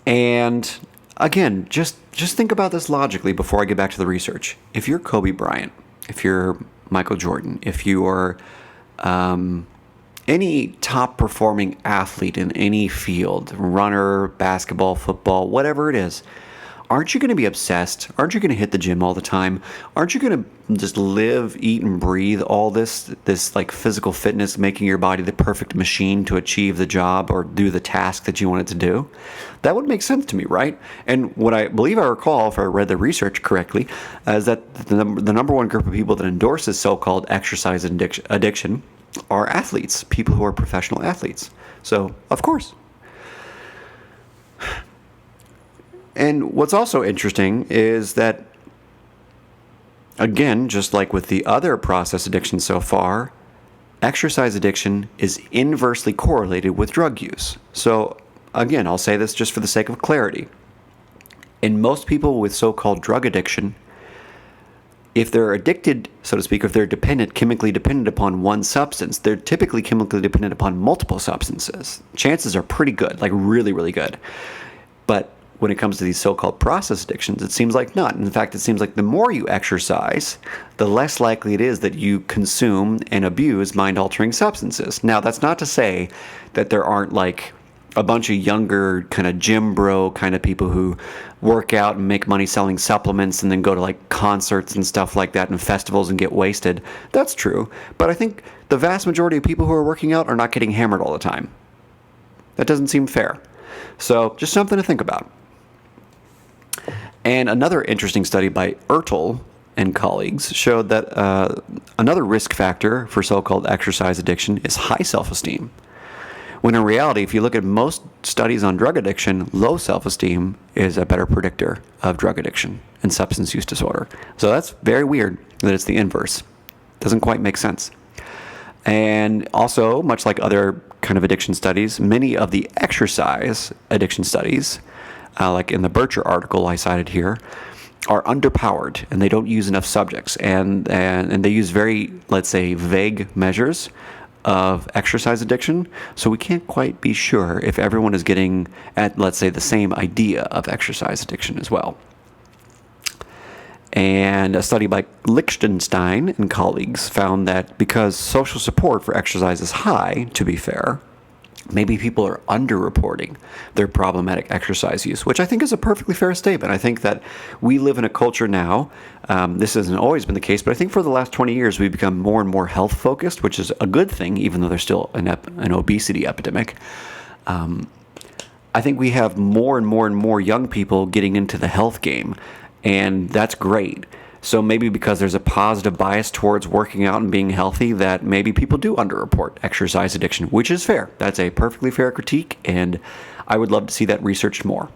And again, just think about this logically before I get back to the research. If you're Kobe Bryant, if you're Michael Jordan, if you are any top performing athlete in any field, runner, basketball, football, whatever it is, aren't you going to be obsessed? Aren't you going to hit the gym all the time? Aren't you going to just live, eat, and breathe all this like physical fitness, making your body the perfect machine to achieve the job or do the task that you want it to do? That would make sense to me, right? And what I believe I recall, if I read the research correctly, is that the number one group of people that endorses so-called exercise addiction are athletes, people who are professional athletes. So, of course. And what's also interesting is that, again, just like with the other process addictions so far, exercise addiction is inversely correlated with drug use. So, again, I'll say this just for the sake of clarity. In most people with so-called drug addiction, if they're addicted, so to speak, if they're chemically dependent upon one substance, they're typically chemically dependent upon multiple substances. Chances are pretty good, like really, really good. But when it comes to these so-called process addictions, it seems like not. In fact, it seems like the more you exercise, the less likely it is that you consume and abuse mind-altering substances. Now, that's not to say that there aren't like a bunch of younger kind of gym bro kind of people who work out and make money selling supplements and then go to like concerts and stuff like that and festivals and get wasted. That's true. But I think the vast majority of people who are working out are not getting hammered all the time. That doesn't seem fair. So just something to think about. And another interesting study by Ertel and colleagues showed that another risk factor for so-called exercise addiction is high self-esteem. When in reality, if you look at most studies on drug addiction, low self-esteem is a better predictor of drug addiction and substance use disorder. So that's very weird that it's the inverse. Doesn't quite make sense. And also, much like other kind of addiction studies, many of the exercise addiction studies, like in the Bircher article I cited here, are underpowered and they don't use enough subjects. And they use very, let's say, vague measures of exercise addiction, so we can't quite be sure if everyone is getting at, let's say, the same idea of exercise addiction as well. And a study by Lichtenstein and colleagues found that because social support for exercise is high, to be fair, maybe people are underreporting their problematic exercise use, which I think is a perfectly fair statement. I think that we live in a culture now, this hasn't always been the case, but I think for the last 20 years we've become more and more health focused, which is a good thing, even though there's still an obesity epidemic. I think we have more and more and more young people getting into the health game, and that's great. So maybe because there's a positive bias towards working out and being healthy, that maybe people do underreport exercise addiction, which is fair. That's a perfectly fair critique, and I would love to see that researched more.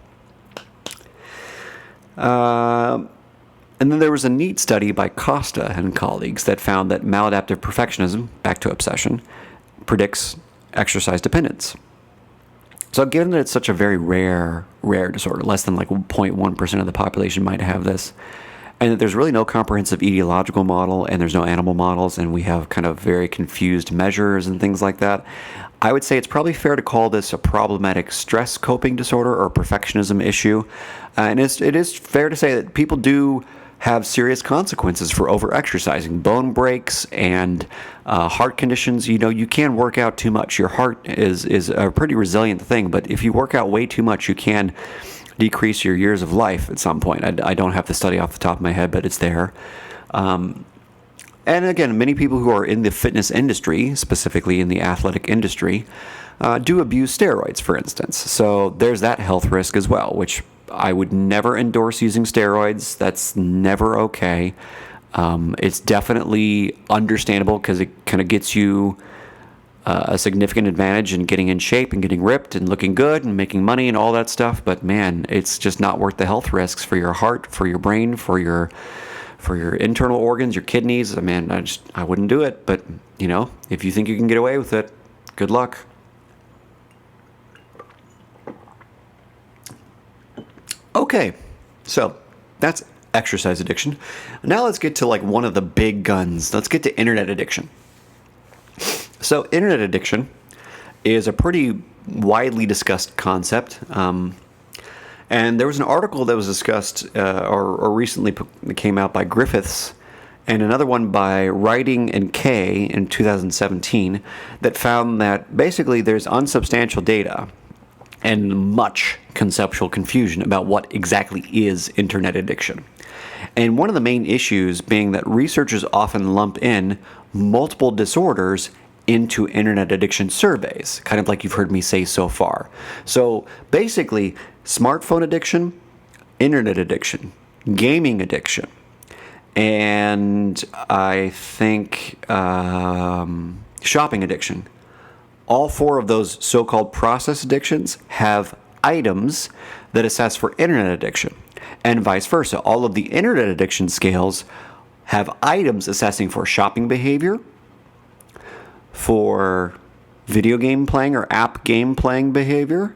And then there was a neat study by Costa and colleagues that found that maladaptive perfectionism, back to obsession, predicts exercise dependence. So given that it's such a very rare disorder, less than like 0.1% of the population might have this, and that there's really no comprehensive etiological model, and there's no animal models, and we have kind of very confused measures and things like that, I would say it's probably fair to call this a problematic stress coping disorder or perfectionism issue. And it is fair to say that people do have serious consequences for over-exercising. Bone breaks and heart conditions. You know, you can work out too much. Your heart is a pretty resilient thing, but if you work out way too much, you can decrease your years of life at some point. I don't have the study off the top of my head, but it's there. And again, many people who are in the fitness industry, specifically in the athletic industry, do abuse steroids, for instance. So there's that health risk as well, which I would never endorse using steroids. That's never okay. It's definitely understandable because it kind of gets you a significant advantage in getting in shape and getting ripped and looking good and making money and all that stuff. But man, it's just not worth the health risks for your heart, for your brain, for your internal organs, your kidneys. I mean, I wouldn't do it. But you know, if you think you can get away with it, good luck. Okay, so that's exercise addiction. Now let's get to like one of the big guns. Let's get to internet addiction. So internet addiction is a pretty widely discussed concept. And there was an article that was discussed or recently came out by Griffiths and another one by Writing and Kay in 2017 that found that basically there's unsubstantial data and much conceptual confusion about what exactly is internet addiction. And one of the main issues being that researchers often lump in multiple disorders into internet addiction surveys, kind of like you've heard me say so far. So basically, smartphone addiction, internet addiction, gaming addiction, and I think shopping addiction. All four of those so-called process addictions have items that assess for internet addiction, and vice versa. All of the internet addiction scales have items assessing for shopping behavior, for video game playing or app game playing behavior,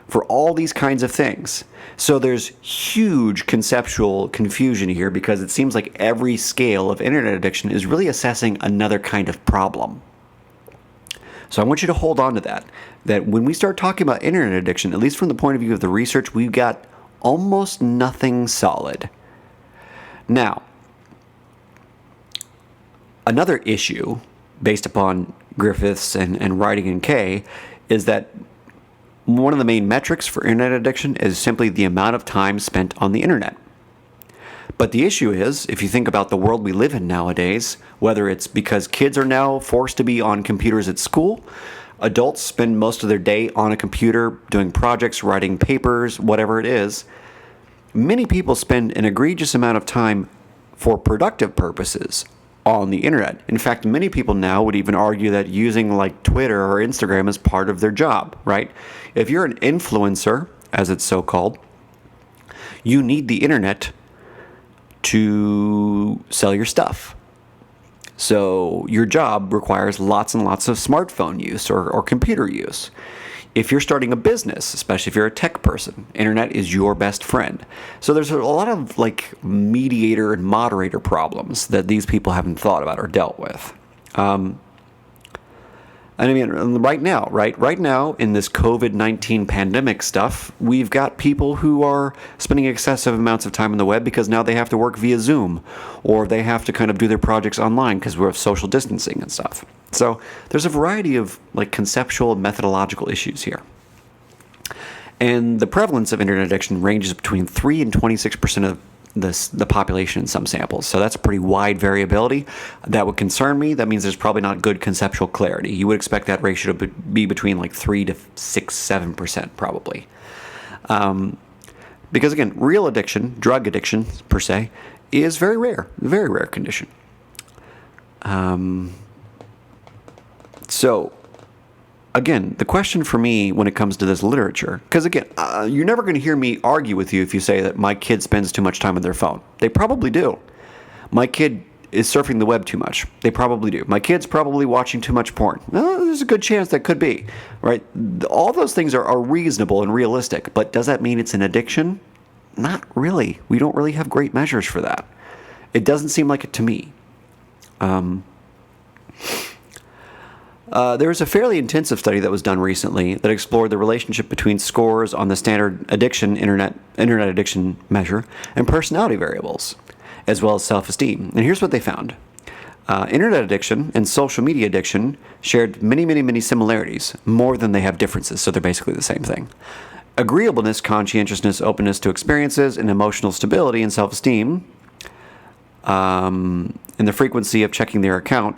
for all these kinds of things. So there's huge conceptual confusion here because it seems like every scale of internet addiction is really assessing another kind of problem. So I want you to hold on to that when we start talking about internet addiction, at least from the point of view of the research, we've got almost nothing solid. Now, another issue based upon Griffiths and Writing and Kay is that one of the main metrics for internet addiction is simply the amount of time spent on the internet. But the issue is, if you think about the world we live in nowadays, whether it's because kids are now forced to be on computers at school, adults spend most of their day on a computer doing projects, writing papers, whatever it is, many people spend an egregious amount of time for productive purposes on the internet. In fact, many people now would even argue that using like Twitter or Instagram is part of their job, right? If you're an influencer, as it's so called, you need the internet to sell your stuff. So your job requires lots and lots of smartphone use or computer use. If you're starting a business, especially if you're a tech person, internet is your best friend. So there's a lot of like mediator and moderator problems that these people haven't thought about or dealt with. And I mean, right now in this COVID-19 pandemic stuff, we've got people who are spending excessive amounts of time on the web because now they have to work via Zoom, or they have to kind of do their projects online because we're social distancing and stuff. So there's a variety of like conceptual and methodological issues here. And the prevalence of internet addiction ranges between 3 and 26% of the population in some samples. So that's a pretty wide variability. That would concern me. That means there's probably not good conceptual clarity. You would expect that ratio to be between like 3 to 6, 7% probably. Because again, real addiction, drug addiction per se, is very rare, very rare condition. So again, the question for me when it comes to this literature, because again, you're never going to hear me argue with you if you say that my kid spends too much time on their phone. They probably do. My kid is surfing the web too much. They probably do. My kid's probably watching too much porn. Well, there's a good chance that could be, right? All those things are reasonable and realistic, but does that mean it's an addiction? Not really. We don't really have great measures for that. It doesn't seem like it to me. There was a fairly intensive study that was done recently that explored the relationship between scores on the standard internet addiction measure and personality variables, as well as self-esteem. And here's what they found. Internet addiction and social media addiction shared many similarities, more than they have differences, so they're basically the same thing. Agreeableness, conscientiousness, openness to experiences, and emotional stability and self-esteem, and the frequency of checking their account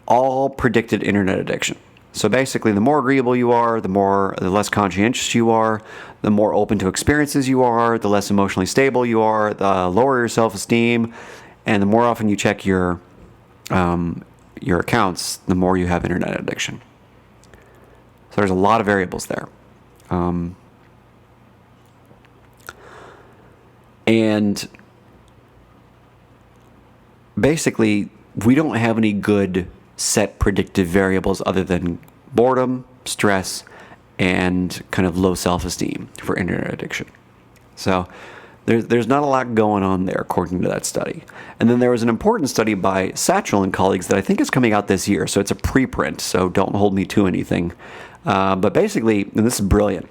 all predicted internet addiction. So basically, the more agreeable you are, the less conscientious you are, the more open to experiences you are, the less emotionally stable you are, the lower your self-esteem, and the more often you check your accounts, the more you have internet addiction. So there's a lot of variables there. And basically, we don't have any good set predictive variables other than boredom, stress, and kind of low self-esteem for internet addiction. So there's not a lot going on there according to that study. And then there was an important study by Satchel and colleagues that I think is coming out this year, so it's a preprint, so don't hold me to anything. But basically, and this is brilliant,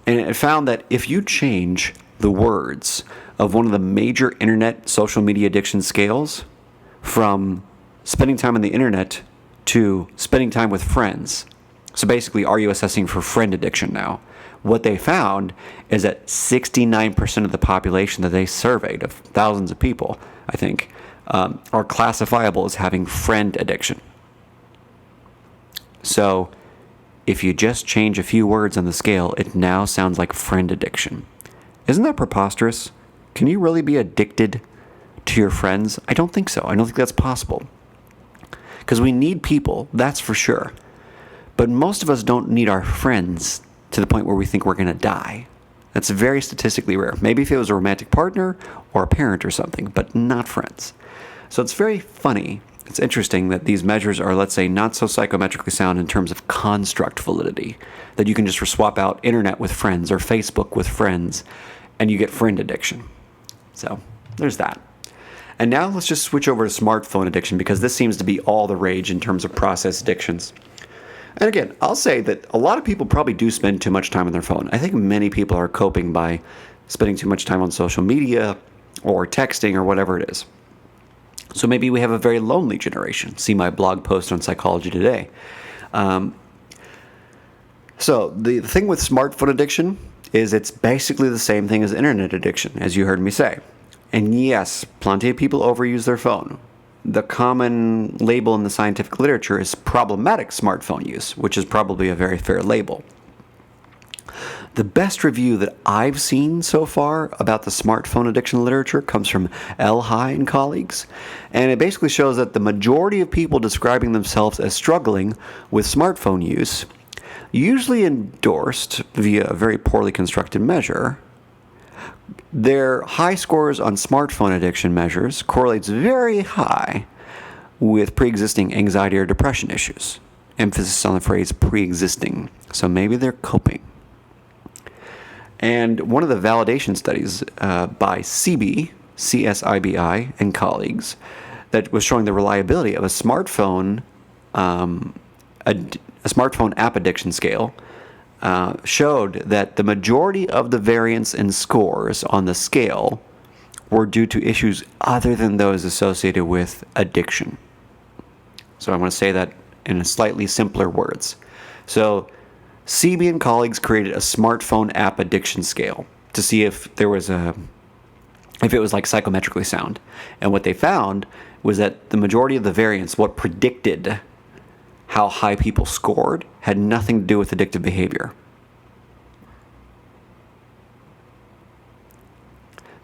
and it found that if you change the words of one of the major internet social media addiction scales from spending time on the internet to spending time with friends. So basically, are you assessing for friend addiction now? What they found is that 69% of the population that they surveyed, of thousands of people, I think, are classifiable as having friend addiction. So if you just change a few words on the scale, it now sounds like friend addiction. Isn't that preposterous? Can you really be addicted to your friends? I don't think so. I don't think that's possible. Because we need people, that's for sure. But most of us don't need our friends to the point where we think we're going to die. That's very statistically rare. Maybe if it was a romantic partner or a parent or something, but not friends. So it's very funny. It's interesting that these measures are, let's say, not so psychometrically sound in terms of construct validity, that you can just swap out internet with friends or Facebook with friends, and you get friend addiction. So there's that. And now let's just switch over to smartphone addiction, because this seems to be all the rage in terms of process addictions. And again, I'll say that a lot of people probably do spend too much time on their phone. I think many people are coping by spending too much time on social media or texting or whatever it is. So maybe we have a very lonely generation. See my blog post on Psychology Today. So the thing with smartphone addiction is it's basically the same thing as internet addiction, as you heard me say. And yes, plenty of people overuse their phone. The common label in the scientific literature is problematic smartphone use, which is probably a very fair label. The best review that I've seen so far about the smartphone addiction literature comes from L. and colleagues, and it basically shows that the majority of people describing themselves as struggling with smartphone use, usually endorsed via a very poorly constructed measure, their high scores on smartphone addiction measures correlates very high with pre-existing anxiety or depression issues. Emphasis on the phrase pre-existing. So maybe they're coping. And one of the validation studies by CSIBI and colleagues that was showing the reliability of a smartphone app addiction scale showed that the majority of the variance in scores on the scale were due to issues other than those associated with addiction. So I want to say that in slightly simpler words. So CB and colleagues created a smartphone app addiction scale to see if it was like psychometrically sound. And what they found was that the majority of the variance, what predicted how high people scored, had nothing to do with addictive behavior.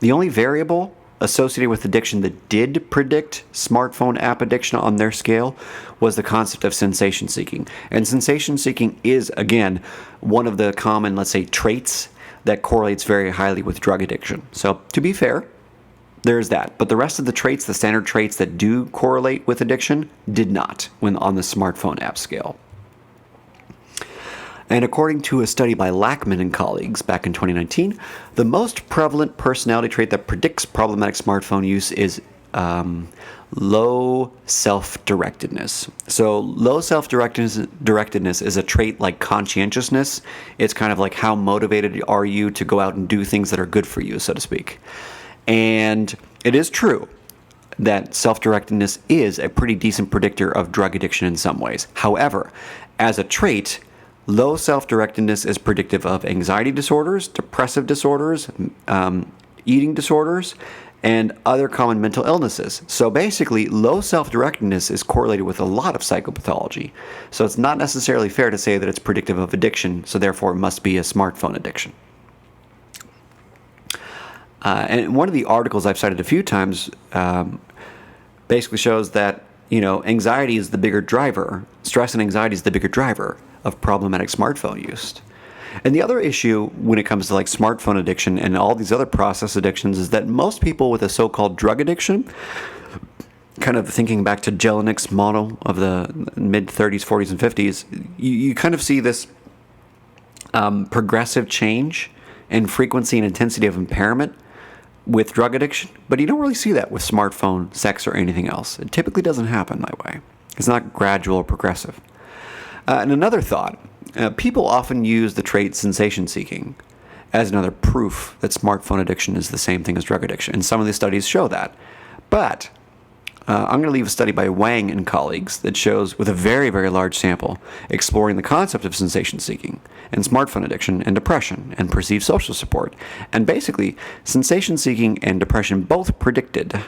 The only variable associated with addiction that did predict smartphone app addiction on their scale was the concept of sensation seeking. And sensation seeking is, again, one of the common, let's say, traits that correlates very highly with drug addiction. So to be fair, there's that. But the rest of the traits, the standard traits that do correlate with addiction, did not when on the smartphone app scale. And according to a study by Lackman and colleagues back in 2019, the most prevalent personality trait that predicts problematic smartphone use is low self-directedness. So low self-directedness is a trait like conscientiousness. It's kind of like how motivated are you to go out and do things that are good for you, so to speak. And it is true that self-directedness is a pretty decent predictor of drug addiction in some ways. However, as a trait, low self-directedness is predictive of anxiety disorders, depressive disorders, eating disorders, and other common mental illnesses. So basically, low self-directedness is correlated with a lot of psychopathology. So it's not necessarily fair to say that it's predictive of addiction, so therefore it must be a smartphone addiction. And one of the articles I've cited a few times basically shows that, anxiety is the bigger driver. Stress and anxiety is the bigger driver of problematic smartphone use. And the other issue when it comes to like smartphone addiction and all these other process addictions is that most people with a so-called drug addiction, kind of thinking back to Jelinek's model of the mid-30s, 40s, and 50s, you kind of see this progressive change in frequency and intensity of impairment with drug addiction, but you don't really see that with smartphone, sex, or anything else. It typically doesn't happen that way. It's not gradual or progressive. And another thought, people often use the trait sensation seeking as another proof that smartphone addiction is the same thing as drug addiction. And some of the studies show that. But I'm going to leave a study by Wang and colleagues that shows, with a very, very large sample, exploring the concept of sensation seeking and smartphone addiction and depression and perceived social support. And basically, sensation seeking and depression both predicted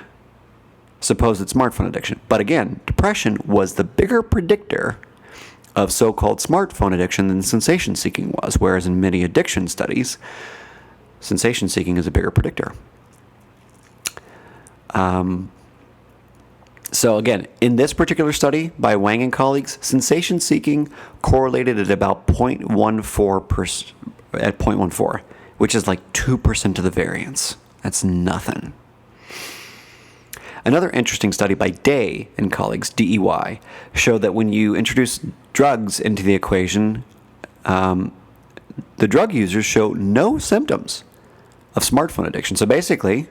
supposed smartphone addiction. But again, depression was the bigger predictor of so-called smartphone addiction than sensation seeking was, whereas in many addiction studies, sensation seeking is a bigger predictor. So again, in this particular study by Wang and colleagues, sensation seeking correlated at about 0.14%, which is like 2% of the variance. That's nothing. Another interesting study by Day and colleagues, DEY, showed that when you introduce drugs into the equation, the drug users show no symptoms of smartphone addiction. So basically,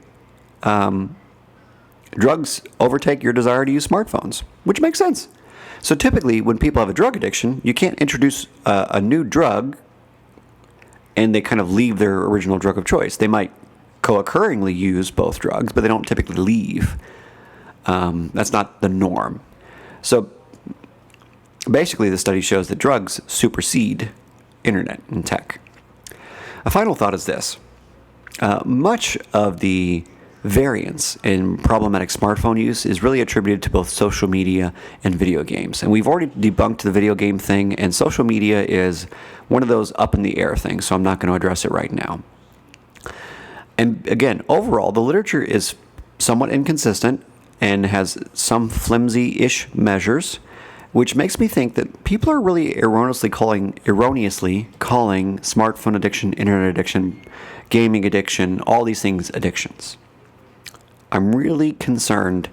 drugs overtake your desire to use smartphones, which makes sense. So typically, when people have a drug addiction, you can't introduce a new drug and they kind of leave their original drug of choice. They might co-occurringly use both drugs, but they don't typically leave. That's not the norm. So basically, the study shows that drugs supersede internet and tech. A final thought is this. Much of the variance in problematic smartphone use is really attributed to both social media and video games. And we've already debunked the video game thing, and social media is one of those up in the air things, so I'm not going to address it right now. And again, overall, the literature is somewhat inconsistent and has some flimsy-ish measures, which makes me think that people are really erroneously calling smartphone addiction, internet addiction, gaming addiction, all these things addictions. I'm really concerned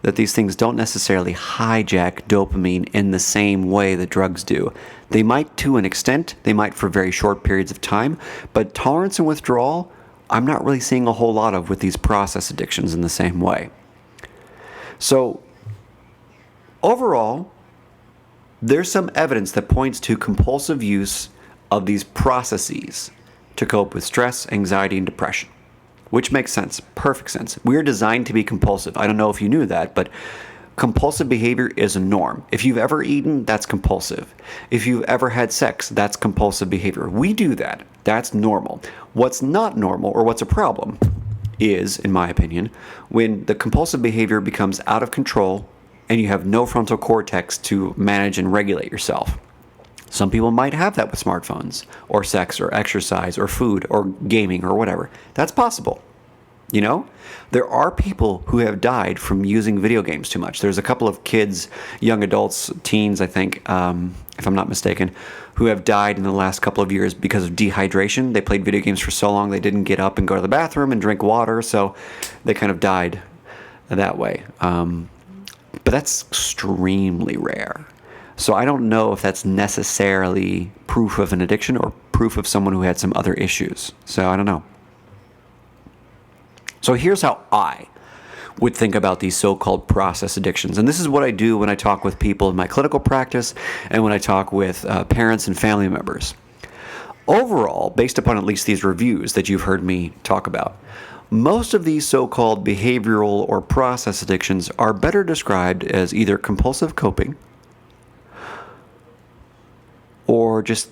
that these things don't necessarily hijack dopamine in the same way that drugs do. They might to an extent, they might for very short periods of time, but tolerance and withdrawal, I'm not really seeing a whole lot of with these process addictions in the same way. So, overall, there's some evidence that points to compulsive use of these processes to cope with stress, anxiety, and depression. Which makes sense, perfect sense. We're designed to be compulsive. I don't know if you knew that, but compulsive behavior is a norm. If you've ever eaten, that's compulsive. If you've ever had sex, that's compulsive behavior. We do that. That's normal. What's not normal, or what's a problem, is, in my opinion, when the compulsive behavior becomes out of control and you have no frontal cortex to manage and regulate yourself. Some people might have that with smartphones, or sex, or exercise, or food, or gaming, or whatever. That's possible. You know? There are people who have died from using video games too much. There's a couple of kids, young adults, teens, I think, if I'm not mistaken, who have died in the last couple of years because of dehydration. They played video games for so long they didn't get up and go to the bathroom and drink water, so they kind of died that way. But that's extremely rare. So I don't know if that's necessarily proof of an addiction or proof of someone who had some other issues. So I don't know. So here's how I would think about these so-called process addictions. And this is what I do when I talk with people in my clinical practice and when I talk with parents and family members. Overall, based upon at least these reviews that you've heard me talk about, most of these so-called behavioral or process addictions are better described as either compulsive coping or just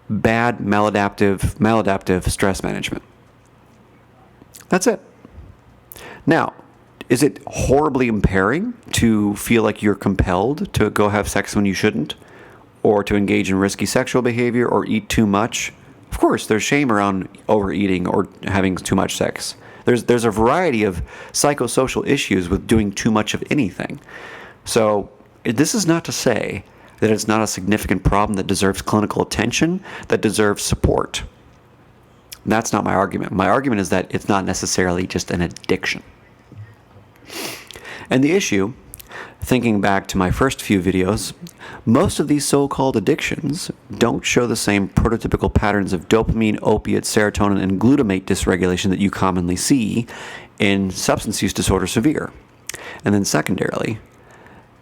bad maladaptive stress management. That's it. Now, is it horribly impairing to feel like you're compelled to go have sex when you shouldn't, or to engage in risky sexual behavior, or eat too much? Of course, there's shame around overeating or having too much sex. There's a variety of psychosocial issues with doing too much of anything. So this is not to say that it's not a significant problem that deserves clinical attention, that deserves support. That's not my argument. My argument is that it's not necessarily just an addiction. And the issue, thinking back to my first few videos, most of these so-called addictions don't show the same prototypical patterns of dopamine, opiate, serotonin, and glutamate dysregulation that you commonly see in substance use disorder severe. And then secondarily,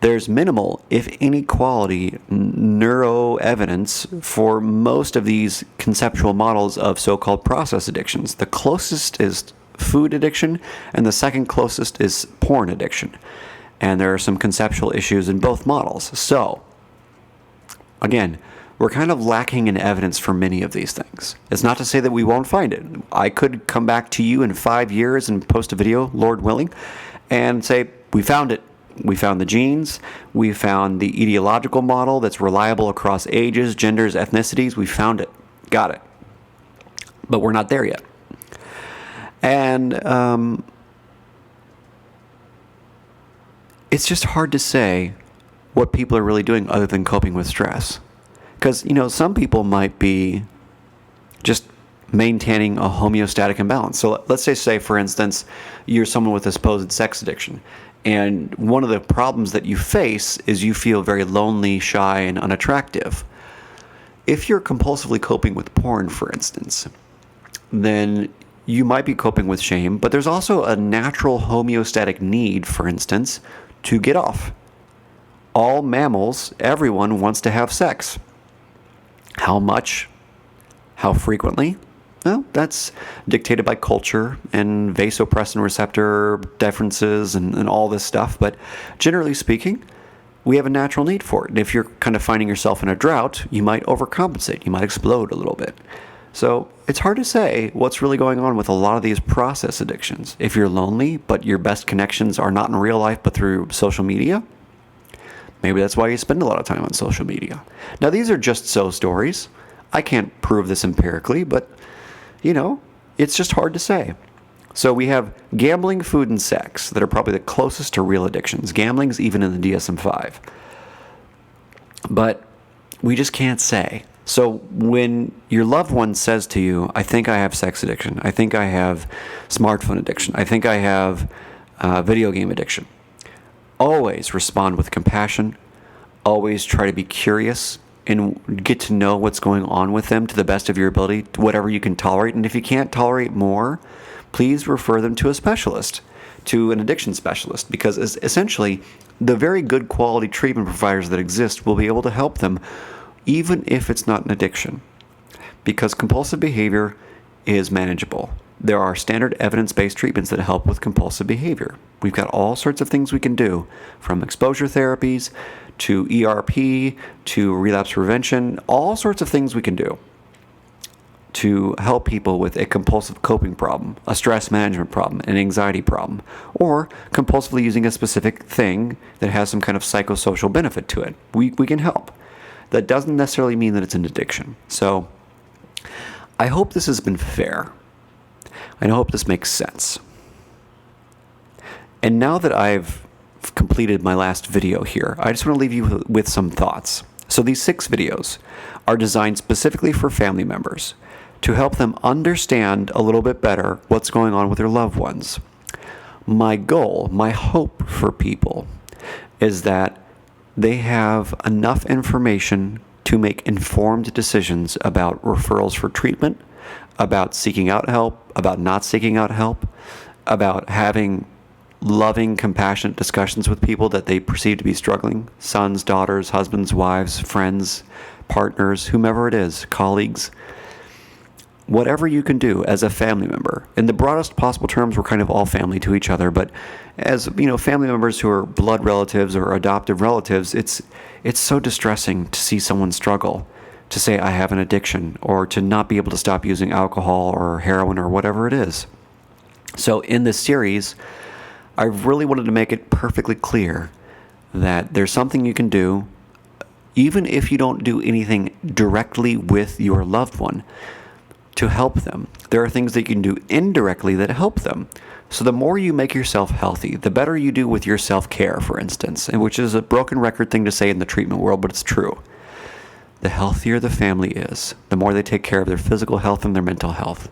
There's minimal, if any, quality neuro evidence for most of these conceptual models of so-called process addictions. The closest is food addiction, and the second closest is porn addiction. And there are some conceptual issues in both models. So, again, we're kind of lacking in evidence for many of these things. It's not to say that we won't find it. I could come back to you in 5 years and post a video, Lord willing, and say, we found it. We found the genes. We found the etiological model that's reliable across ages, genders, ethnicities. We found it. Got it. But we're not there yet. And it's just hard to say what people are really doing other than coping with stress. Because, some people might be just maintaining a homeostatic imbalance. So let's say, for instance, you're someone with a supposed sex addiction. And one of the problems that you face is you feel very lonely, shy, and unattractive. If you're compulsively coping with porn, for instance, then you might be coping with shame, but there's also a natural homeostatic need, for instance, to get off. All mammals, everyone wants to have sex. How much? How frequently? Well, that's dictated by culture and vasopressin receptor differences and all this stuff. But generally speaking, we have a natural need for it. And if you're kind of finding yourself in a drought, you might overcompensate. You might explode a little bit. So it's hard to say what's really going on with a lot of these process addictions. If you're lonely, but your best connections are not in real life, but through social media, maybe that's why you spend a lot of time on social media. Now, these are just so stories. I can't prove this empirically, but it's just hard to say. So we have gambling, food, and sex that are probably the closest to real addictions. Gambling's even in the DSM-5. But we just can't say. So when your loved one says to you, I think I have sex addiction, I think I have smartphone addiction, I think I have video game addiction, always respond with compassion, always try to be curious, and get to know what's going on with them to the best of your ability, whatever you can tolerate. And if you can't tolerate more, please refer them to a specialist, to an addiction specialist, because essentially the very good quality treatment providers that exist will be able to help them, even if it's not an addiction, because compulsive behavior is manageable. There are standard evidence-based treatments that help with compulsive behavior. We've got all sorts of things we can do, from exposure therapies to ERP to relapse prevention, all sorts of things we can do to help people with a compulsive coping problem, a stress management problem, an anxiety problem, or compulsively using a specific thing that has some kind of psychosocial benefit to it. We can help. That doesn't necessarily mean that it's an addiction. So I hope this has been fair. I hope this makes sense. And now that I've completed my last video here, I just want to leave you with some thoughts. So these 6 videos are designed specifically for family members to help them understand a little bit better what's going on with their loved ones. My goal, my hope for people is that they have enough information to make informed decisions about referrals for treatment, about seeking out help, about not seeking out help, about having loving, compassionate discussions with people that they perceive to be struggling, sons, daughters, husbands, wives, friends, partners, whomever it is, colleagues. Whatever you can do as a family member. In the broadest possible terms, we're kind of all family to each other, but as family members who are blood relatives or adoptive relatives, it's so distressing to see someone struggle, to say I have an addiction, or to not be able to stop using alcohol or heroin or whatever it is. So in this series, I really wanted to make it perfectly clear that there's something you can do, even if you don't do anything directly with your loved one, to help them. There are things that you can do indirectly that help them. So the more you make yourself healthy, the better you do with your self-care, for instance, and which is a broken record thing to say in the treatment world, but it's true. The healthier the family is, the more they take care of their physical health and their mental health,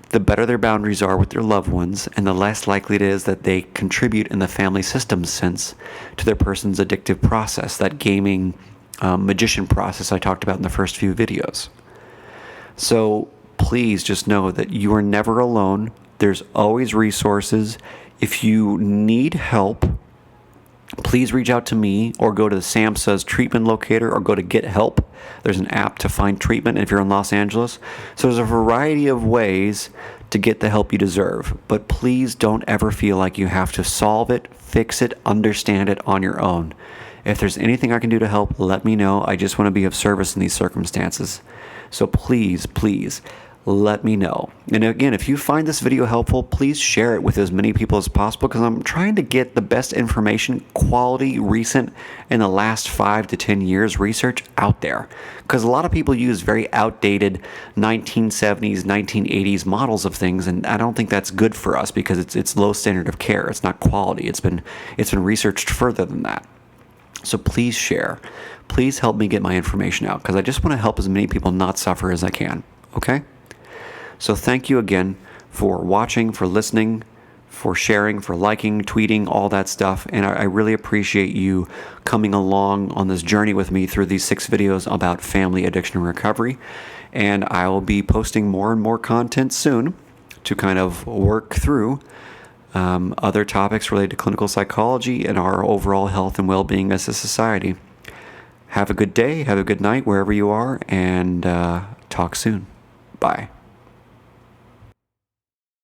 the better their boundaries are with their loved ones, and the less likely it is that they contribute in the family system sense to their person's addictive process, that gaming magician process I talked about in the first few videos. So please just know that you are never alone. There's always resources. If you need help, please reach out to me or go to the SAMHSA's treatment locator or go to Get Help. There's an app to find treatment if you're in Los Angeles. So there's a variety of ways to get the help you deserve. But please don't ever feel like you have to solve it, fix it, understand it on your own. If there's anything I can do to help, let me know. I just want to be of service in these circumstances. So please, please, let me know. And again, if you find this video helpful, please share it with as many people as possible, because I'm trying to get the best information, quality, recent, in the last 5 to 10 years research out there. Because a lot of people use very outdated 1970s, 1980s models of things, and I don't think that's good for us because it's low standard of care. It's not quality. It's been researched further than that. So please share. Please help me get my information out, because I just want to help as many people not suffer as I can. Okay? So thank you again for watching, for listening, for sharing, for liking, tweeting, all that stuff. And I really appreciate you coming along on this journey with me through these 6 videos about family addiction and recovery. And I will be posting more and more content soon to kind of work through other topics related to clinical psychology and our overall health and well-being as a society. Have a good day, have a good night wherever you are, and talk soon. Bye.